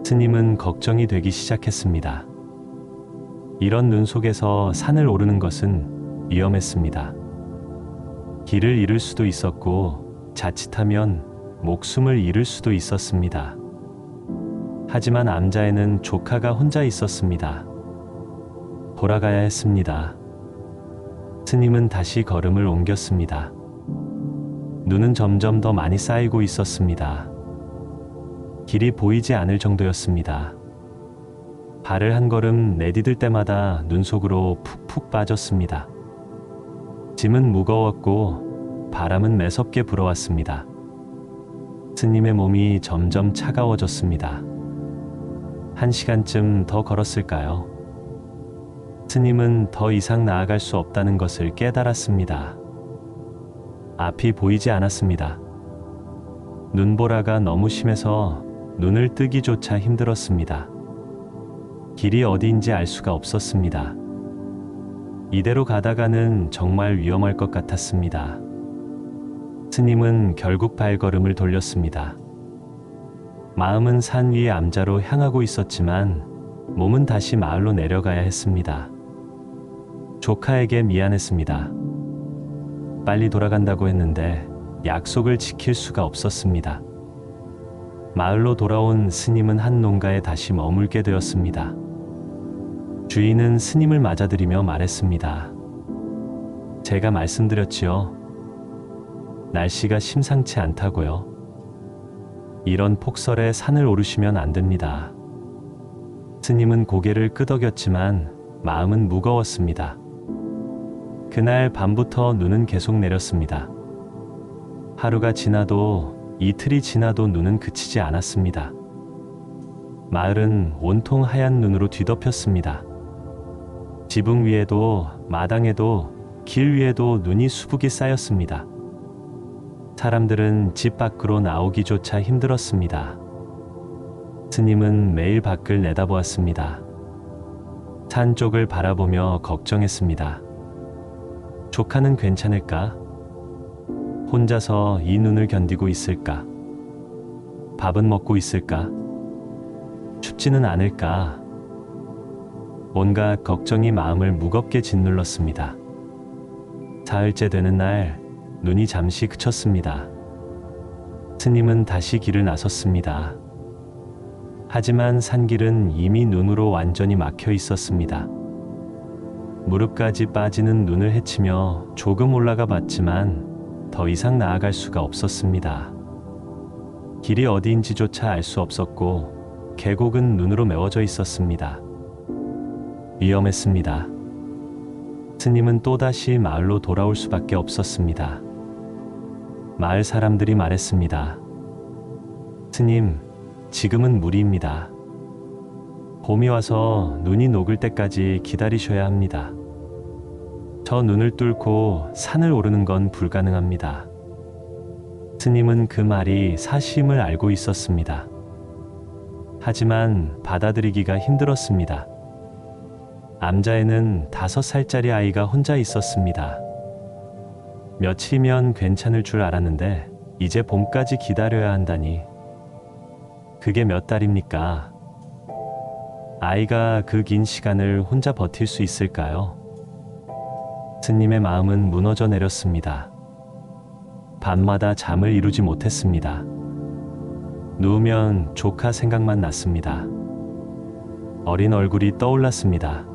스님은 걱정이 되기 시작했습니다. 이런 눈 속에서 산을 오르는 것은 위험했습니다. 길을 잃을 수도 있었고 자칫하면 목숨을 잃을 수도 있었습니다. 하지만 암자에는 조카가 혼자 있었습니다. 돌아가야 했습니다. 스님은 다시 걸음을 옮겼습니다. 눈은 점점 더 많이 쌓이고 있었습니다. 길이 보이지 않을 정도였습니다. 발을 한 걸음 내디딜 때마다 눈 속으로 푹푹 빠졌습니다. 짐은 무거웠고 바람은 매섭게 불어왔습니다. 스님의 몸이 점점 차가워졌습니다. 1시간쯤 더 걸었을까요? 스님은 더 이상 나아갈 수 없다는 것을 깨달았습니다. 앞이 보이지 않았습니다. 눈보라가 너무 심해서 눈을 뜨기조차 힘들었습니다. 길이 어디인지 알 수가 없었습니다. 이대로 가다가는 정말 위험할 것 같았습니다. 스님은 결국 발걸음을 돌렸습니다. 마음은 산 위의 암자로 향하고 있었지만 몸은 다시 마을로 내려가야 했습니다. 조카에게 미안했습니다. 빨리 돌아간다고 했는데 약속을 지킬 수가 없었습니다. 마을로 돌아온 스님은 한 농가에 다시 머물게 되었습니다. 주인은 스님을 맞아들이며 말했습니다. 제가 말씀드렸지요. 날씨가 심상치 않다고요. 이런 폭설에 산을 오르시면 안 됩니다. 스님은 고개를 끄덕였지만 마음은 무거웠습니다. 그날 밤부터 눈은 계속 내렸습니다. 하루가 지나도 이틀이 지나도 눈은 그치지 않았습니다. 마을은 온통 하얀 눈으로 뒤덮였습니다. 지붕 위에도 마당에도 길 위에도 눈이 수북이 쌓였습니다. 사람들은 집 밖으로 나오기조차 힘들었습니다. 스님은 매일 밖을 내다보았습니다. 산 쪽을 바라보며 걱정했습니다. 조카는 괜찮을까? 혼자서 이 눈을 견디고 있을까? 밥은 먹고 있을까? 춥지는 않을까? 온갖 걱정이 마음을 무겁게 짓눌렀습니다. 사흘째 되는 날 눈이 잠시 그쳤습니다. 스님은 다시 길을 나섰습니다. 하지만 산길은 이미 눈으로 완전히 막혀 있었습니다. 무릎까지 빠지는 눈을 헤치며 조금 올라가 봤지만 더 이상 나아갈 수가 없었습니다. 길이 어디인지조차 알 수 없었고 계곡은 눈으로 메워져 있었습니다. 위험했습니다. 스님은 또다시 마을로 돌아올 수밖에 없었습니다. 마을 사람들이 말했습니다. 스님, 지금은 무리입니다. 봄이 와서 눈이 녹을 때까지 기다리셔야 합니다. 저 눈을 뚫고 산을 오르는 건 불가능합니다. 스님은 그 말이 사심을 알고 있었습니다. 하지만 받아들이기가 힘들었습니다. 암자에는 5살짜리 아이가 혼자 있었습니다. 며칠이면 괜찮을 줄 알았는데 이제 봄까지 기다려야 한다니. 그게 몇 달입니까? 아이가 그 긴 시간을 혼자 버틸 수 있을까요? 스님의 마음은 무너져 내렸습니다. 밤마다 잠을 이루지 못했습니다. 누우면 조카 생각만 났습니다. 어린 얼굴이 떠올랐습니다.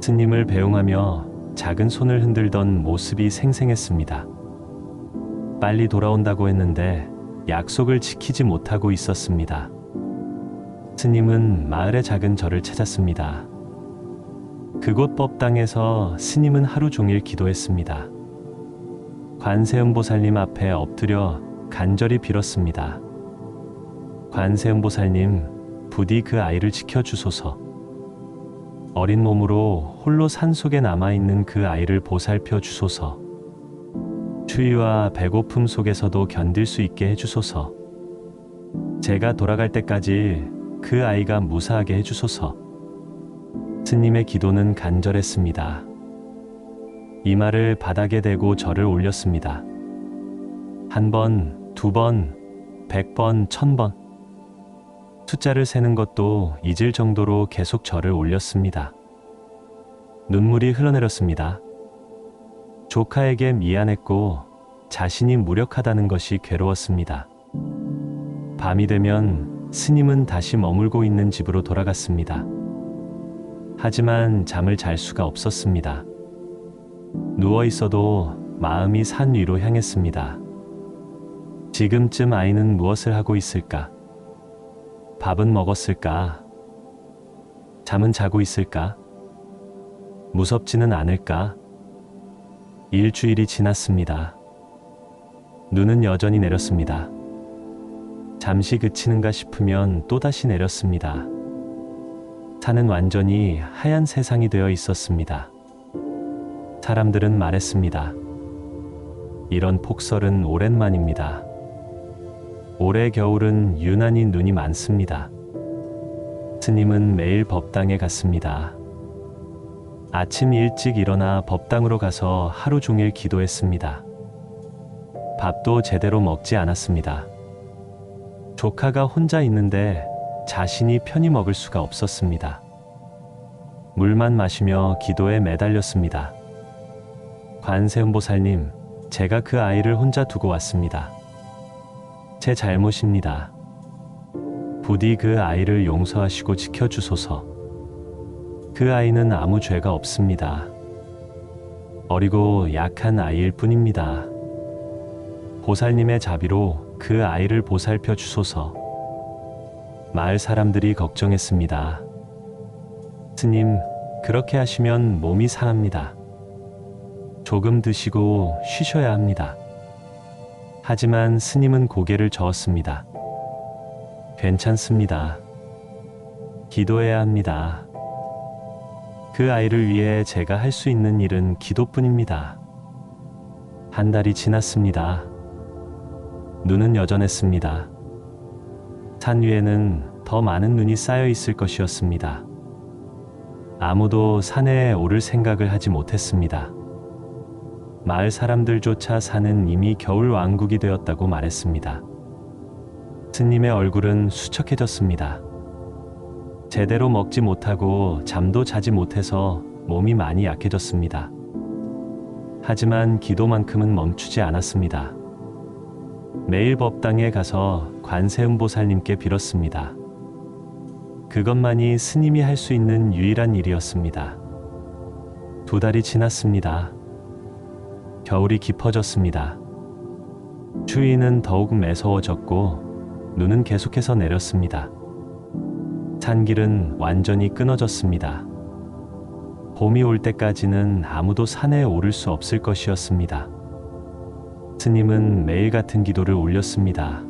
스님을 배웅하며 작은 손을 흔들던 모습이 생생했습니다. 빨리 돌아온다고 했는데 약속을 지키지 못하고 있었습니다. 스님은 마을의 작은 절을 찾았습니다. 그곳 법당에서 스님은 하루 종일 기도했습니다. 관세음보살님 앞에 엎드려 간절히 빌었습니다. 관세음보살님, 부디 그 아이를 지켜주소서. 어린 몸으로 홀로 산속에 남아있는 그 아이를 보살펴 주소서. 추위와 배고픔 속에서도 견딜 수 있게 해주소서. 제가 돌아갈 때까지 그 아이가 무사하게 해주소서. 스님의 기도는 간절했습니다. 이마를 바닥에 대고 절을 올렸습니다. 1번, 2번, 100번, 1000번. 숫자를 세는 것도 잊을 정도로 계속 절을 올렸습니다. 눈물이 흘러내렸습니다. 조카에게 미안했고 자신이 무력하다는 것이 괴로웠습니다. 밤이 되면 스님은 다시 머물고 있는 집으로 돌아갔습니다. 하지만 잠을 잘 수가 없었습니다. 누워 있어도 마음이 산 위로 향했습니다. 지금쯤 아이는 무엇을 하고 있을까? 밥은 먹었을까? 잠은 자고 있을까? 무섭지는 않을까? 일주일이 지났습니다. 눈은 여전히 내렸습니다. 잠시 그치는가 싶으면 또다시 내렸습니다. 산은 완전히 하얀 세상이 되어 있었습니다. 사람들은 말했습니다. 이런 폭설은 오랜만입니다. 올해 겨울은 유난히 눈이 많습니다. 스님은 매일 법당에 갔습니다. 아침 일찍 일어나 법당으로 가서 하루 종일 기도했습니다. 밥도 제대로 먹지 않았습니다. 조카가 혼자 있는데 자신이 편히 먹을 수가 없었습니다. 물만 마시며 기도에 매달렸습니다. 관세음보살님, 제가 그 아이를 혼자 두고 왔습니다. 제 잘못입니다. 부디 그 아이를 용서하시고 지켜주소서. 그 아이는 아무 죄가 없습니다. 어리고 약한 아이일 뿐입니다. 보살님의 자비로 그 아이를 보살펴 주소서. 마을 사람들이 걱정했습니다. 스님, 그렇게 하시면 몸이 상합니다. 조금 드시고 쉬셔야 합니다. 하지만 스님은 고개를 저었습니다. 괜찮습니다. 기도해야 합니다. 그 아이를 위해 제가 할 수 있는 일은 기도뿐입니다. 한 달이 지났습니다. 눈은 여전했습니다. 산 위에는 더 많은 눈이 쌓여 있을 것이었습니다. 아무도 산에 오를 생각을 하지 못했습니다. 마을 사람들조차 산은 이미 겨울 왕국이 되었다고 말했습니다. 스님의 얼굴은 수척해졌습니다. 제대로 먹지 못하고 잠도 자지 못해서 몸이 많이 약해졌습니다. 하지만 기도만큼은 멈추지 않았습니다. 매일 법당에 가서 관세음보살님께 빌었습니다. 그것만이 스님이 할 수 있는 유일한 일이었습니다. 2달이 지났습니다. 겨울이 깊어졌습니다. 추위는 더욱 매서워졌고 눈은 계속해서 내렸습니다. 산길은 완전히 끊어졌습니다. 봄이 올 때까지는 아무도 산에 오를 수 없을 것이었습니다. 스님은 매일 같은 기도를 올렸습니다.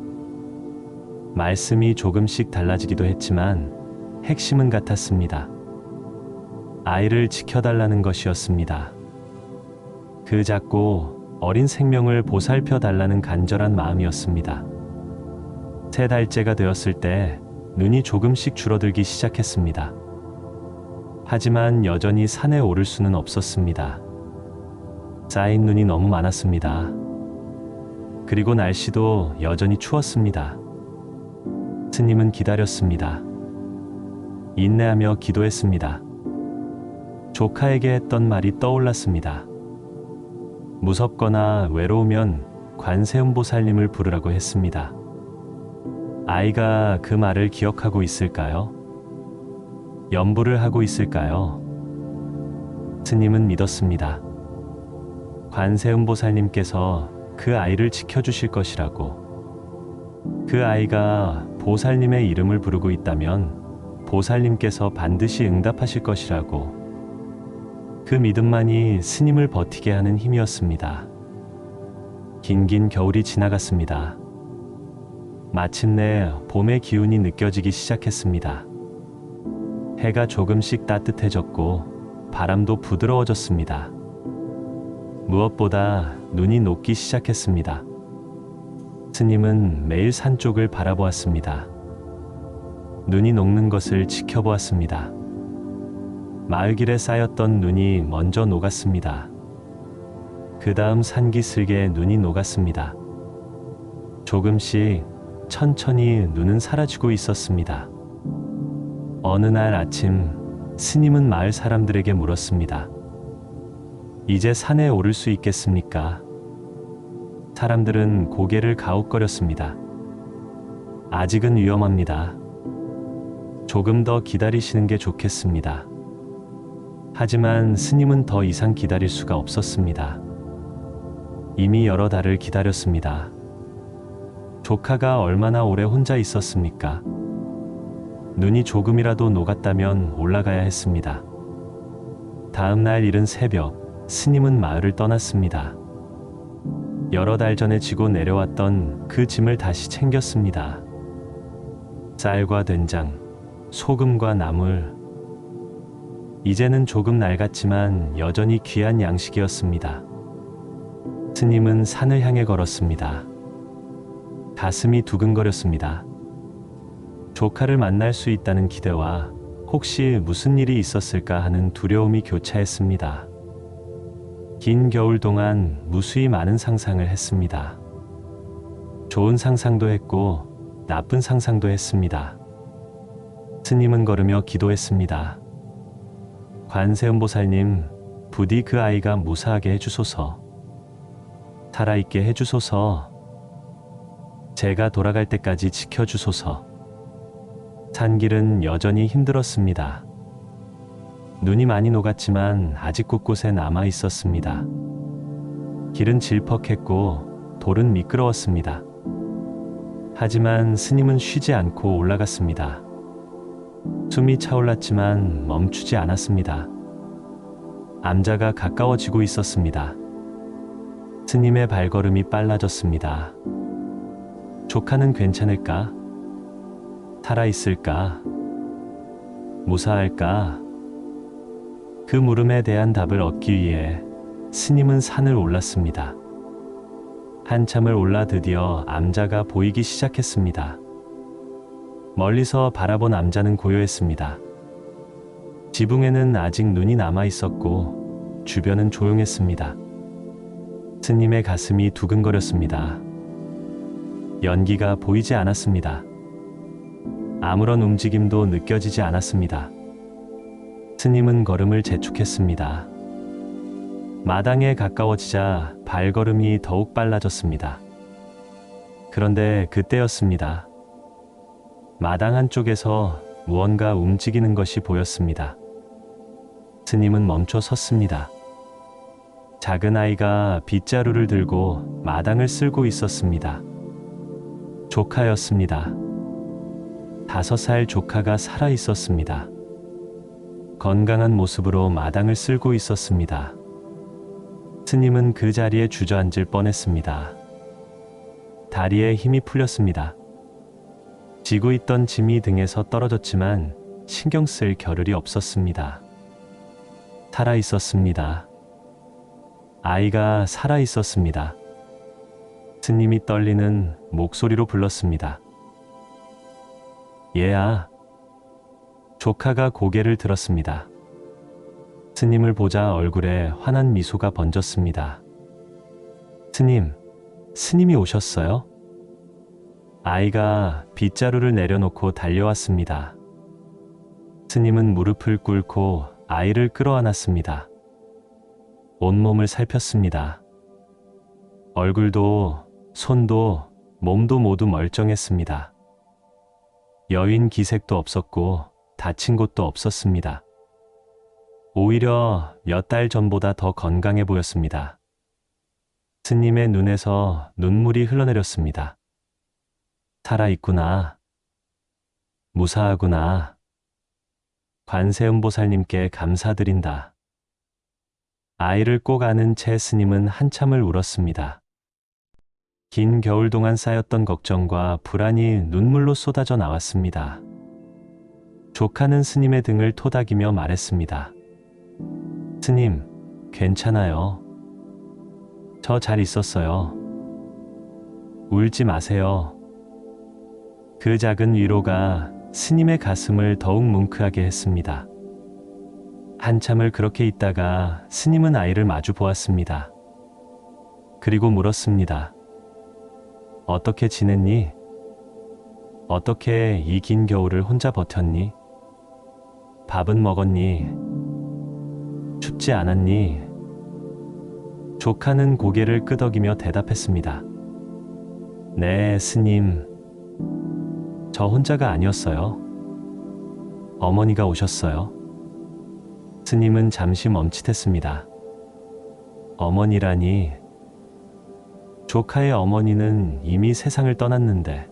말씀이 조금씩 달라지기도 했지만 핵심은 같았습니다. 아이를 지켜달라는 것이었습니다. 그 작고 어린 생명을 보살펴 달라는 간절한 마음이었습니다. 3달째가 되었을 때 눈이 조금씩 줄어들기 시작했습니다. 하지만 여전히 산에 오를 수는 없었습니다. 쌓인 눈이 너무 많았습니다. 그리고 날씨도 여전히 추웠습니다. 스님은 기다렸습니다. 인내하며 기도했습니다. 조카에게 했던 말이 떠올랐습니다. 무섭거나 외로우면 관세음보살님을 부르라고 했습니다. 아이가 그 말을 기억하고 있을까요? 염불을 하고 있을까요? 스님은 믿었습니다. 관세음보살님께서 그 아이를 지켜주실 것이라고. 그 아이가 보살님의 이름을 부르고 있다면 보살님께서 반드시 응답하실 것이라고. 그 믿음만이 스님을 버티게 하는 힘이었습니다. 긴긴 겨울이 지나갔습니다. 마침내 봄의 기운이 느껴지기 시작했습니다. 해가 조금씩 따뜻해졌고 바람도 부드러워졌습니다. 무엇보다 눈이 녹기 시작했습니다. 스님은 매일 산 쪽을 바라보았습니다. 눈이 녹는 것을 지켜보았습니다. 마을길에 쌓였던 눈이 먼저 녹았습니다. 그 다음 산기슭에 눈이 녹았습니다. 조금씩 천천히 눈은 사라지고 있었습니다. 어느 날 아침 스님은 마을 사람들에게 물었습니다. 이제 산에 오를 수 있겠습니까? 사람들은 고개를 가웃거렸습니다. 아직은 위험합니다. 조금 더 기다리시는 게 좋겠습니다. 하지만 스님은 더 이상 기다릴 수가 없었습니다. 이미 여러 달을 기다렸습니다. 조카가 얼마나 오래 혼자 있었습니까? 눈이 조금이라도 녹았다면 올라가야 했습니다. 다음 날 이른 새벽, 스님은 마을을 떠났습니다. 여러 달 전에 지고 내려왔던 그 짐을 다시 챙겼습니다. 쌀과 된장, 소금과 나물. 이제는 조금 낡았지만 여전히 귀한 양식이었습니다. 스님은 산을 향해 걸었습니다. 가슴이 두근거렸습니다. 조카를 만날 수 있다는 기대와 혹시 무슨 일이 있었을까 하는 두려움이 교차했습니다. 긴 겨울 동안 무수히 많은 상상을 했습니다. 좋은 상상도 했고 나쁜 상상도 했습니다. 스님은 걸으며 기도했습니다. 관세음보살님, 부디 그 아이가 무사하게 해주소서. 살아있게 해주소서. 제가 돌아갈 때까지 지켜주소서. 산길은 여전히 힘들었습니다. 눈이 많이 녹았지만 아직 곳곳에 남아 있었습니다. 길은 질퍽했고 돌은 미끄러웠습니다. 하지만 스님은 쉬지 않고 올라갔습니다. 숨이 차올랐지만 멈추지 않았습니다. 암자가 가까워지고 있었습니다. 스님의 발걸음이 빨라졌습니다. 조카는 괜찮을까? 살아있을까? 무사할까? 그 물음에 대한 답을 얻기 위해 스님은 산을 올랐습니다. 한참을 올라 드디어 암자가 보이기 시작했습니다. 멀리서 바라본 암자는 고요했습니다. 지붕에는 아직 눈이 남아 있었고 주변은 조용했습니다. 스님의 가슴이 두근거렸습니다. 연기가 보이지 않았습니다. 아무런 움직임도 느껴지지 않았습니다. 스님은 걸음을 재촉했습니다. 마당에 가까워지자 발걸음이 더욱 빨라졌습니다. 그런데 그때였습니다. 마당 한쪽에서 무언가 움직이는 것이 보였습니다. 스님은 멈춰 섰습니다. 작은 아이가 빗자루를 들고 마당을 쓸고 있었습니다. 조카였습니다. 5살 조카가 살아 있었습니다. 건강한 모습으로 마당을 쓸고 있었습니다. 스님은 그 자리에 주저앉을 뻔했습니다. 다리에 힘이 풀렸습니다. 지고 있던 짐이 등에서 떨어졌지만 신경 쓸 겨를이 없었습니다. 살아 있었습니다. 아이가 살아 있었습니다. 스님이 떨리는 목소리로 불렀습니다. 얘야. 조카가 고개를 들었습니다. 스님을 보자 얼굴에 환한 미소가 번졌습니다. 스님이 오셨어요? 아이가 빗자루를 내려놓고 달려왔습니다. 스님은 무릎을 꿇고 아이를 끌어안았습니다. 온몸을 살폈습니다. 얼굴도 손도 몸도 모두 멀쩡했습니다. 여윈 기색도 없었고 다친 곳도 없었습니다. 오히려 몇 달 전보다 더 건강해 보였습니다. 스님의 눈에서 눈물이 흘러내렸습니다. 살아있구나. 무사하구나. 관세음보살님께 감사드린다. 아이를 꼭 안은 채 스님은 한참을 울었습니다. 긴 겨울 동안 쌓였던 걱정과 불안이 눈물로 쏟아져 나왔습니다. 조카는 스님의 등을 토닥이며 말했습니다. 스님, 괜찮아요. 저 잘 있었어요. 울지 마세요. 그 작은 위로가 스님의 가슴을 더욱 뭉클하게 했습니다. 한참을 그렇게 있다가 스님은 아이를 마주 보았습니다. 그리고 물었습니다. 어떻게 지냈니? 어떻게 이 긴 겨울을 혼자 버텼니? 밥은 먹었니? 춥지 않았니? 조카는 고개를 끄덕이며 대답했습니다. 네, 스님. 저 혼자가 아니었어요. 어머니가 오셨어요. 스님은 잠시 멈칫했습니다. 어머니라니. 조카의 어머니는 이미 세상을 떠났는데.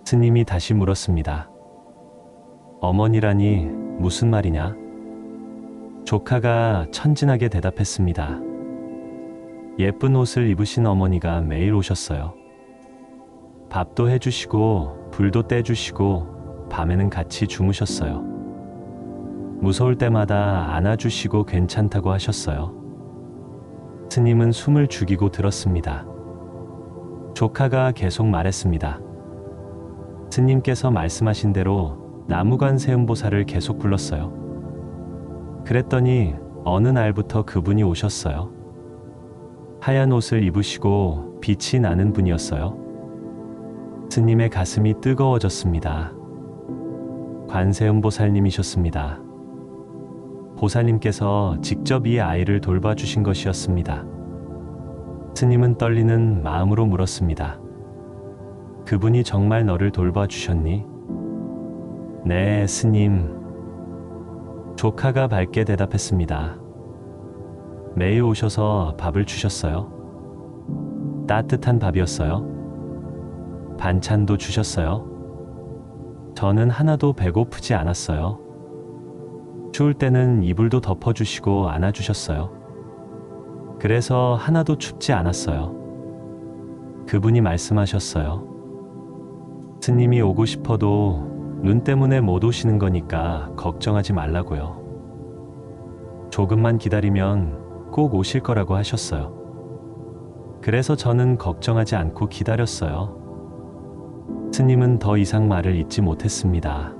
스님이 다시 물었습니다. 어머니라니 무슨 말이냐? 조카가 천진하게 대답했습니다. 예쁜 옷을 입으신 어머니가 매일 오셨어요. 밥도 해주시고 불도 떼주시고 밤에는 같이 주무셨어요. 무서울 때마다 안아주시고 괜찮다고 하셨어요. 스님은 숨을 죽이고 들었습니다. 조카가 계속 말했습니다. 스님께서 말씀하신 대로 나무관세음보살을 계속 불렀어요. 그랬더니 어느 날부터 그분이 오셨어요. 하얀 옷을 입으시고 빛이 나는 분이었어요. 스님의 가슴이 뜨거워졌습니다. 관세음보살님이셨습니다. 보살님께서 직접 이 아이를 돌봐주신 것이었습니다. 스님은 떨리는 마음으로 물었습니다. 그분이 정말 너를 돌봐주셨니? 네, 스님. 조카가 밝게 대답했습니다. 매일 오셔서 밥을 주셨어요. 따뜻한 밥이었어요. 반찬도 주셨어요. 저는 하나도 배고프지 않았어요. 추울 때는 이불도 덮어주시고 안아주셨어요. 그래서 하나도 춥지 않았어요. 그분이 말씀하셨어요. 스님이 오고 싶어도 눈 때문에 못 오시는 거니까 걱정하지 말라고요. 조금만 기다리면 꼭 오실 거라고 하셨어요. 그래서 저는 걱정하지 않고 기다렸어요. 스님은 더 이상 말을 잇지 못했습니다.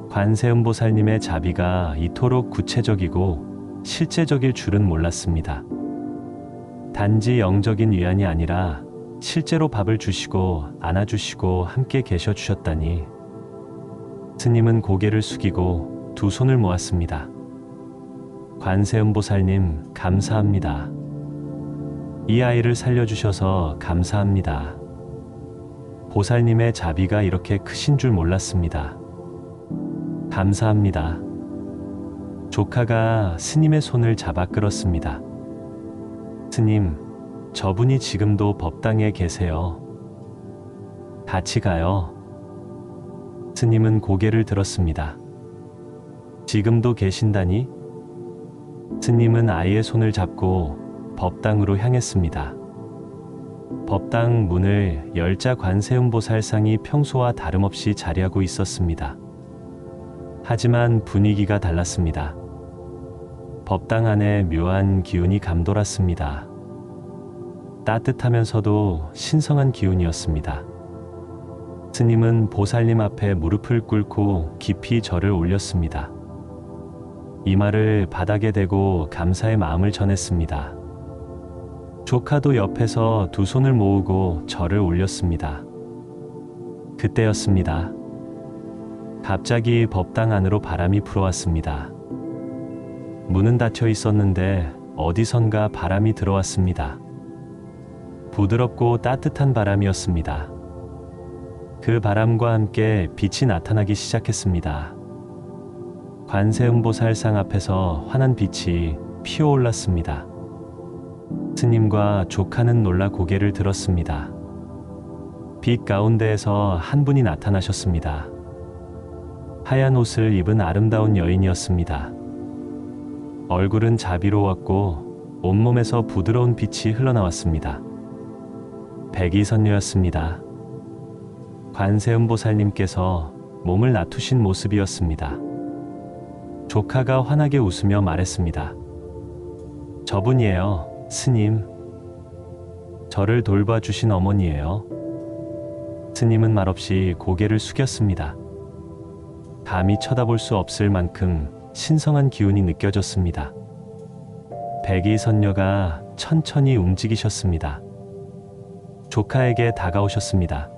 관세음보살님의 자비가 이토록 구체적이고 실제적일 줄은 몰랐습니다. 단지 영적인 위안이 아니라 실제로 밥을 주시고 안아주시고 함께 계셔 주셨다니. 스님은 고개를 숙이고 두 손을 모았습니다. 관세음보살님, 감사합니다. 이 아이를 살려주셔서 감사합니다. 보살님의 자비가 이렇게 크신 줄 몰랐습니다. 감사합니다. 조카가 스님의 손을 잡아 끌었습니다. 스님, 저분이 지금도 법당에 계세요. 같이 가요. 스님은 고개를 들었습니다. 지금도 계신다니? 스님은 아이의 손을 잡고 법당으로 향했습니다. 법당 문을 열자 관세음보살상이 평소와 다름없이 자리하고 있었습니다. 하지만 분위기가 달랐습니다. 법당 안에 묘한 기운이 감돌았습니다. 따뜻하면서도 신성한 기운이었습니다. 스님은 보살님 앞에 무릎을 꿇고 깊이 절을 올렸습니다. 이마를 바닥에 대고 감사의 마음을 전했습니다. 조카도 옆에서 두 손을 모으고 절을 올렸습니다. 그때였습니다. 갑자기 법당 안으로 바람이 불어왔습니다. 문은 닫혀 있었는데 어디선가 바람이 들어왔습니다. 부드럽고 따뜻한 바람이었습니다. 그 바람과 함께 빛이 나타나기 시작했습니다. 관세음보살상 앞에서 환한 빛이 피어올랐습니다. 스님과 조카는 놀라 고개를 들었습니다. 빛 가운데에서 한 분이 나타나셨습니다. 하얀 옷을 입은 아름다운 여인이었습니다. 얼굴은 자비로웠고 온몸에서 부드러운 빛이 흘러나왔습니다. 백이선녀였습니다. 관세음보살님께서 몸을 낮추신 모습이었습니다. 조카가 환하게 웃으며 말했습니다. 저분이에요, 스님. 저를 돌봐주신 어머니예요. 스님은 말없이 고개를 숙였습니다. 감히 쳐다볼 수 없을 만큼 신성한 기운이 느껴졌습니다. 백이선녀가 천천히 움직이셨습니다. 조카에게 다가오셨습니다.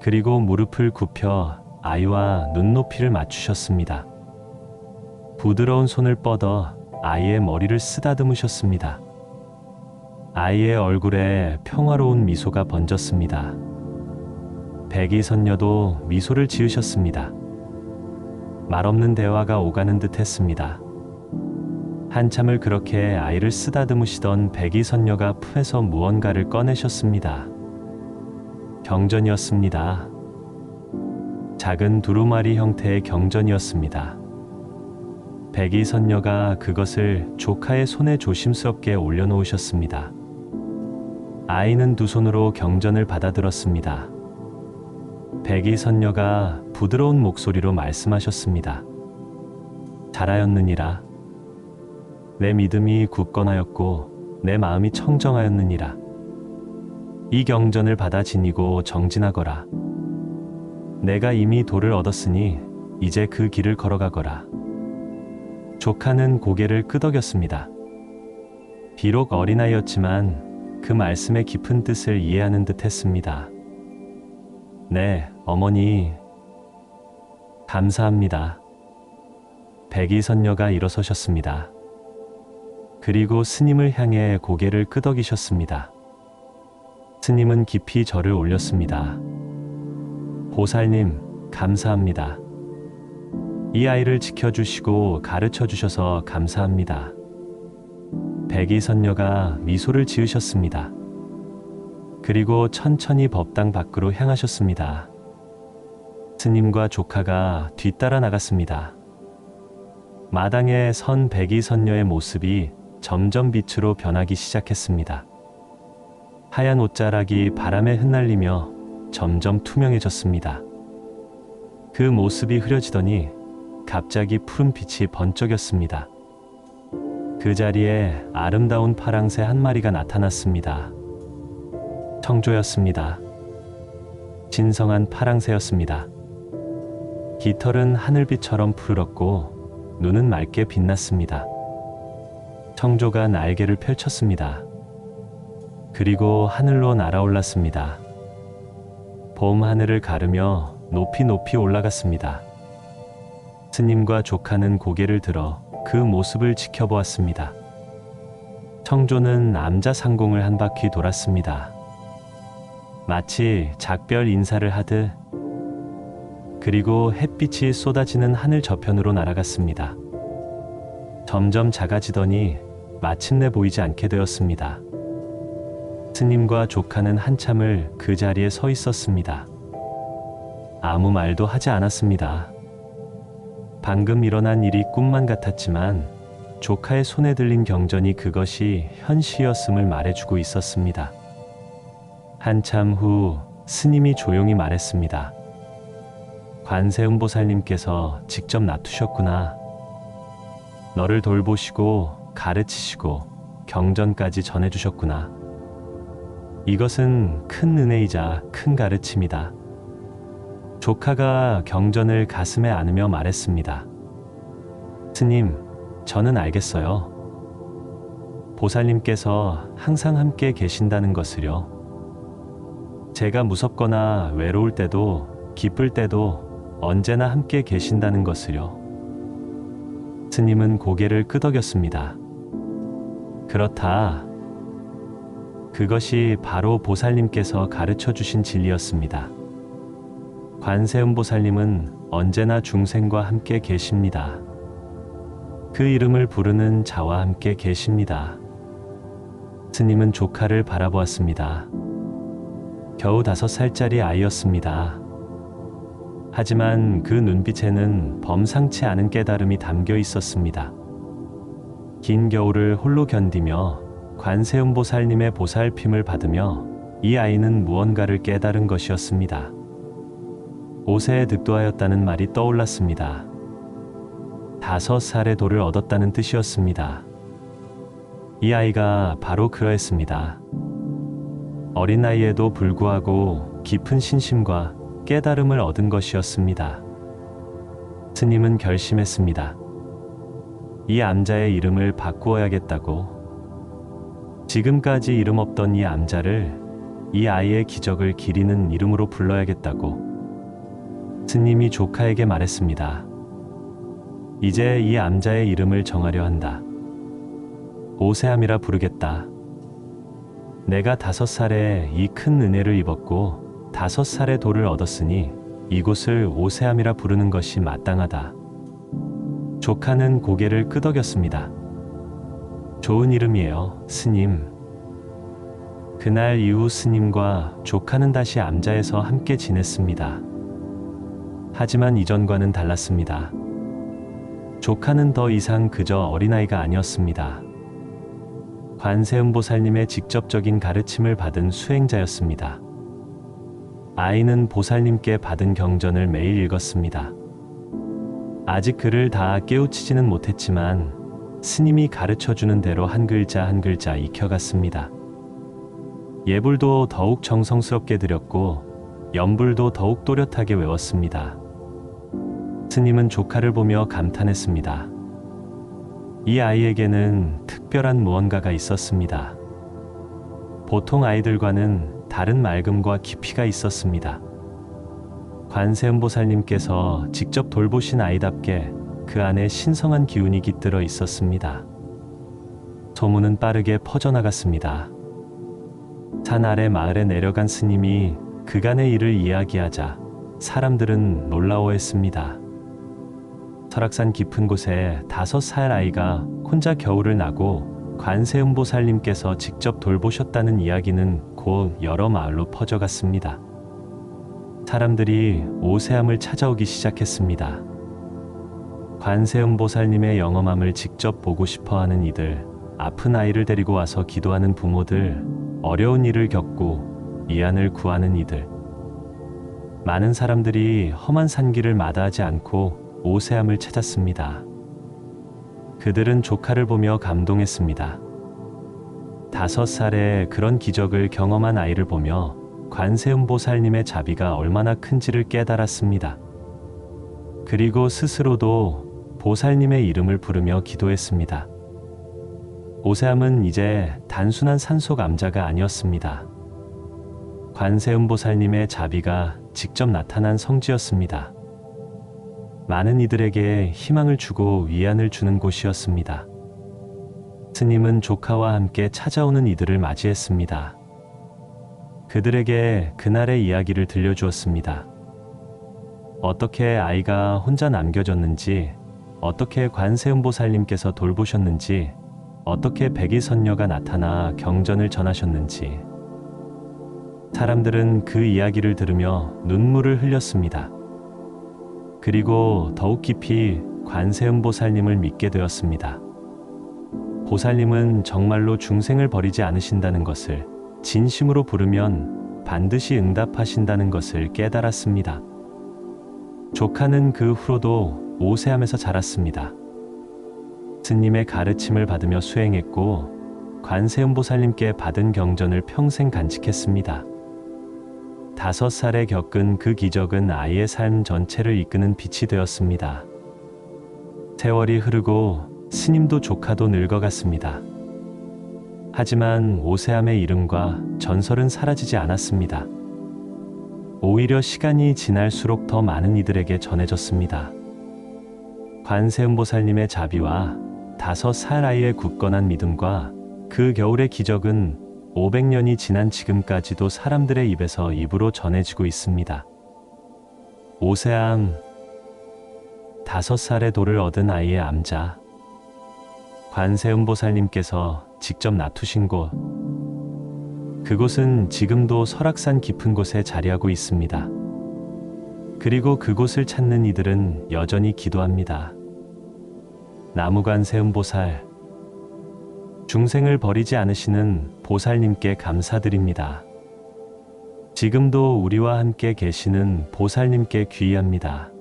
그리고 무릎을 굽혀 아이와 눈높이를 맞추셨습니다. 부드러운 손을 뻗어 아이의 머리를 쓰다듬으셨습니다. 아이의 얼굴에 평화로운 미소가 번졌습니다. 백이선녀도 미소를 지으셨습니다. 말없는 대화가 오가는 듯 했습니다. 한참을 그렇게 아이를 쓰다듬으시던 백이선녀가 품에서 무언가를 꺼내셨습니다. 경전이었습니다. 작은 두루마리 형태의 경전이었습니다. 백이 선녀가 그것을 조카의 손에 조심스럽게 올려놓으셨습니다. 아이는 두 손으로 경전을 받아들었습니다. 백이 선녀가 부드러운 목소리로 말씀하셨습니다. 잘하였느니라. 내 믿음이 굳건하였고 내 마음이 청정하였느니라. 이 경전을 받아 지니고 정진하거라. 내가 이미 도를 얻었으니 이제 그 길을 걸어가거라. 조카는 고개를 끄덕였습니다. 비록 어린아이였지만 그 말씀의 깊은 뜻을 이해하는 듯 했습니다. 네, 어머니. 감사합니다. 백이 선녀가 일어서셨습니다. 그리고 스님을 향해 고개를 끄덕이셨습니다. 스님은 깊이 절을 올렸습니다. 보살님, 감사합니다. 이 아이를 지켜주시고 가르쳐 주셔서 감사합니다. 백이 선녀가 미소를 지으셨습니다. 그리고 천천히 법당 밖으로 향하셨습니다. 스님과 조카가 뒤따라 나갔습니다. 마당에 선 백이 선녀의 모습이 점점 빛으로 변하기 시작했습니다. 하얀 옷자락이 바람에 흩날리며 점점 투명해졌습니다. 그 모습이 흐려지더니 갑자기 푸른 빛이 번쩍였습니다. 그 자리에 아름다운 파랑새 한 마리가 나타났습니다. 청조였습니다. 진성한 파랑새였습니다. 깃털은 하늘빛처럼 푸르렀고 눈은 맑게 빛났습니다. 청조가 날개를 펼쳤습니다. 그리고 하늘로 날아올랐습니다. 봄 하늘을 가르며 높이 높이 올라갔습니다. 스님과 조카는 고개를 들어 그 모습을 지켜보았습니다. 청조는 남자 상공을 한 바퀴 돌았습니다. 마치 작별 인사를 하듯. 그리고 햇빛이 쏟아지는 하늘 저편으로 날아갔습니다. 점점 작아지더니 마침내 보이지 않게 되었습니다. 스님과 조카는 한참을 그 자리에 서 있었습니다. 아무 말도 하지 않았습니다. 방금 일어난 일이 꿈만 같았지만 조카의 손에 들린 경전이 그것이 현시였음을 말해주고 있었습니다. 한참 후 스님이 조용히 말했습니다. 관세음보살님께서 직접 놔두셨구나. 너를 돌보시고 가르치시고 경전까지 전해주셨구나. 이것은 큰 은혜이자 큰 가르침이다. 조카가 경전을 가슴에 안으며 말했습니다. 스님, 저는 알겠어요. 보살님께서 항상 함께 계신다는 것을요. 제가 무섭거나 외로울 때도 기쁠 때도 언제나 함께 계신다는 것을요. 스님은 고개를 끄덕였습니다. 그렇다. 그것이 바로 보살님께서 가르쳐 주신 진리였습니다. 관세음보살님은 언제나 중생과 함께 계십니다. 그 이름을 부르는 자와 함께 계십니다. 스님은 조카를 바라보았습니다. 겨우 5살짜리 아이였습니다. 하지만 그 눈빛에는 범상치 않은 깨달음이 담겨 있었습니다. 긴 겨울을 홀로 견디며 관세음보살님의 보살핌을 받으며 이 아이는 무언가를 깨달은 것이었습니다. 옷에 득도하였다는 말이 떠올랐습니다. 5살의 도를 얻었다는 뜻이었습니다. 이 아이가 바로 그러했습니다. 어린 나이에도 불구하고 깊은 신심과 깨달음을 얻은 것이었습니다. 스님은 결심했습니다. 이 암자의 이름을 바꾸어야겠다고. 지금까지 이름 없던 이 암자를 이 아이의 기적을 기리는 이름으로 불러야겠다고. 스님이 조카에게 말했습니다. 이제 이 암자의 이름을 정하려 한다. 오세암이라 부르겠다. 내가 5살에 이 큰 은혜를 입었고 5살의 도를 얻었으니 이곳을 오세암이라 부르는 것이 마땅하다. 조카는 고개를 끄덕였습니다. 좋은 이름이에요, 스님. 그날 이후 스님과 조카는 다시 암자에서 함께 지냈습니다. 하지만 이전과는 달랐습니다. 조카는 더 이상 그저 어린아이가 아니었습니다. 관세음보살님의 직접적인 가르침을 받은 수행자였습니다. 아이는 보살님께 받은 경전을 매일 읽었습니다. 아직 글을 다 깨우치지는 못했지만 스님이 가르쳐주는 대로 한 글자 한 글자 익혀갔습니다. 예불도 더욱 정성스럽게 드렸고 연불도 더욱 또렷하게 외웠습니다. 스님은 조카를 보며 감탄했습니다. 이 아이에게는 특별한 무언가가 있었습니다. 보통 아이들과는 다른 맑음과 깊이가 있었습니다. 관세음보살님께서 직접 돌보신 아이답게 그 안에 신성한 기운이 깃들어 있었습니다. 소문은 빠르게 퍼져나갔습니다. 산 아래 마을에 내려간 스님이 그간의 일을 이야기하자 사람들은 놀라워했습니다. 설악산 깊은 곳에 5살 아이가 혼자 겨울을 나고 관세음보살님께서 직접 돌보셨다는 이야기는 곧 여러 마을로 퍼져갔습니다. 사람들이 오세암을 찾아오기 시작했습니다. 관세음보살님의 영험함을 직접 보고 싶어하는 이들, 아픈 아이를 데리고 와서 기도하는 부모들, 어려운 일을 겪고 위안을 구하는 이들. 많은 사람들이 험한 산길을 마다하지 않고 오세암을 찾았습니다. 그들은 조카를 보며 감동했습니다. 5살에 그런 기적을 경험한 아이를 보며 관세음보살님의 자비가 얼마나 큰지를 깨달았습니다. 그리고 스스로도 보살님의 이름을 부르며 기도했습니다. 오세암은 이제 단순한 산속 암자가 아니었습니다. 관세음보살님의 자비가 직접 나타난 성지였습니다. 많은 이들에게 희망을 주고 위안을 주는 곳이었습니다. 스님은 조카와 함께 찾아오는 이들을 맞이했습니다. 그들에게 그날의 이야기를 들려주었습니다. 어떻게 아이가 혼자 남겨졌는지, 어떻게 관세음보살님께서 돌보셨는지, 어떻게 백이선녀가 나타나 경전을 전하셨는지. 사람들은 그 이야기를 들으며 눈물을 흘렸습니다. 그리고 더욱 깊이 관세음보살님을 믿게 되었습니다. 보살님은 정말로 중생을 버리지 않으신다는 것을, 진심으로 부르면 반드시 응답하신다는 것을 깨달았습니다. 조카는 그 후로도 오세암에서 자랐습니다. 스님의 가르침을 받으며 수행했고 관세음보살님께 받은 경전을 평생 간직했습니다. 5살에 겪은 그 기적은 아이의 삶 전체를 이끄는 빛이 되었습니다. 세월이 흐르고 스님도 조카도 늙어갔습니다. 하지만 오세암의 이름과 전설은 사라지지 않았습니다. 오히려 시간이 지날수록 더 많은 이들에게 전해졌습니다. 관세음보살님의 자비와 5살 아이의 굳건한 믿음과 그 겨울의 기적은 500년이 지난 지금까지도 사람들의 입에서 입으로 전해지고 있습니다. 오세암, 5살의 돌을 얻은 아이의 암자. 관세음보살님께서 직접 놔두신 곳. 그곳은 지금도 설악산 깊은 곳에 자리하고 있습니다. 그리고 그곳을 찾는 이들은 여전히 기도합니다. 나무관세음보살, 중생을 버리지 않으시는 보살님께 감사드립니다. 지금도 우리와 함께 계시는 보살님께 귀의합니다.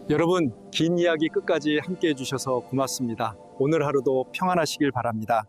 여러분, 긴 이야기 끝까지 함께 해주셔서 고맙습니다. 오늘 하루도 평안하시길 바랍니다.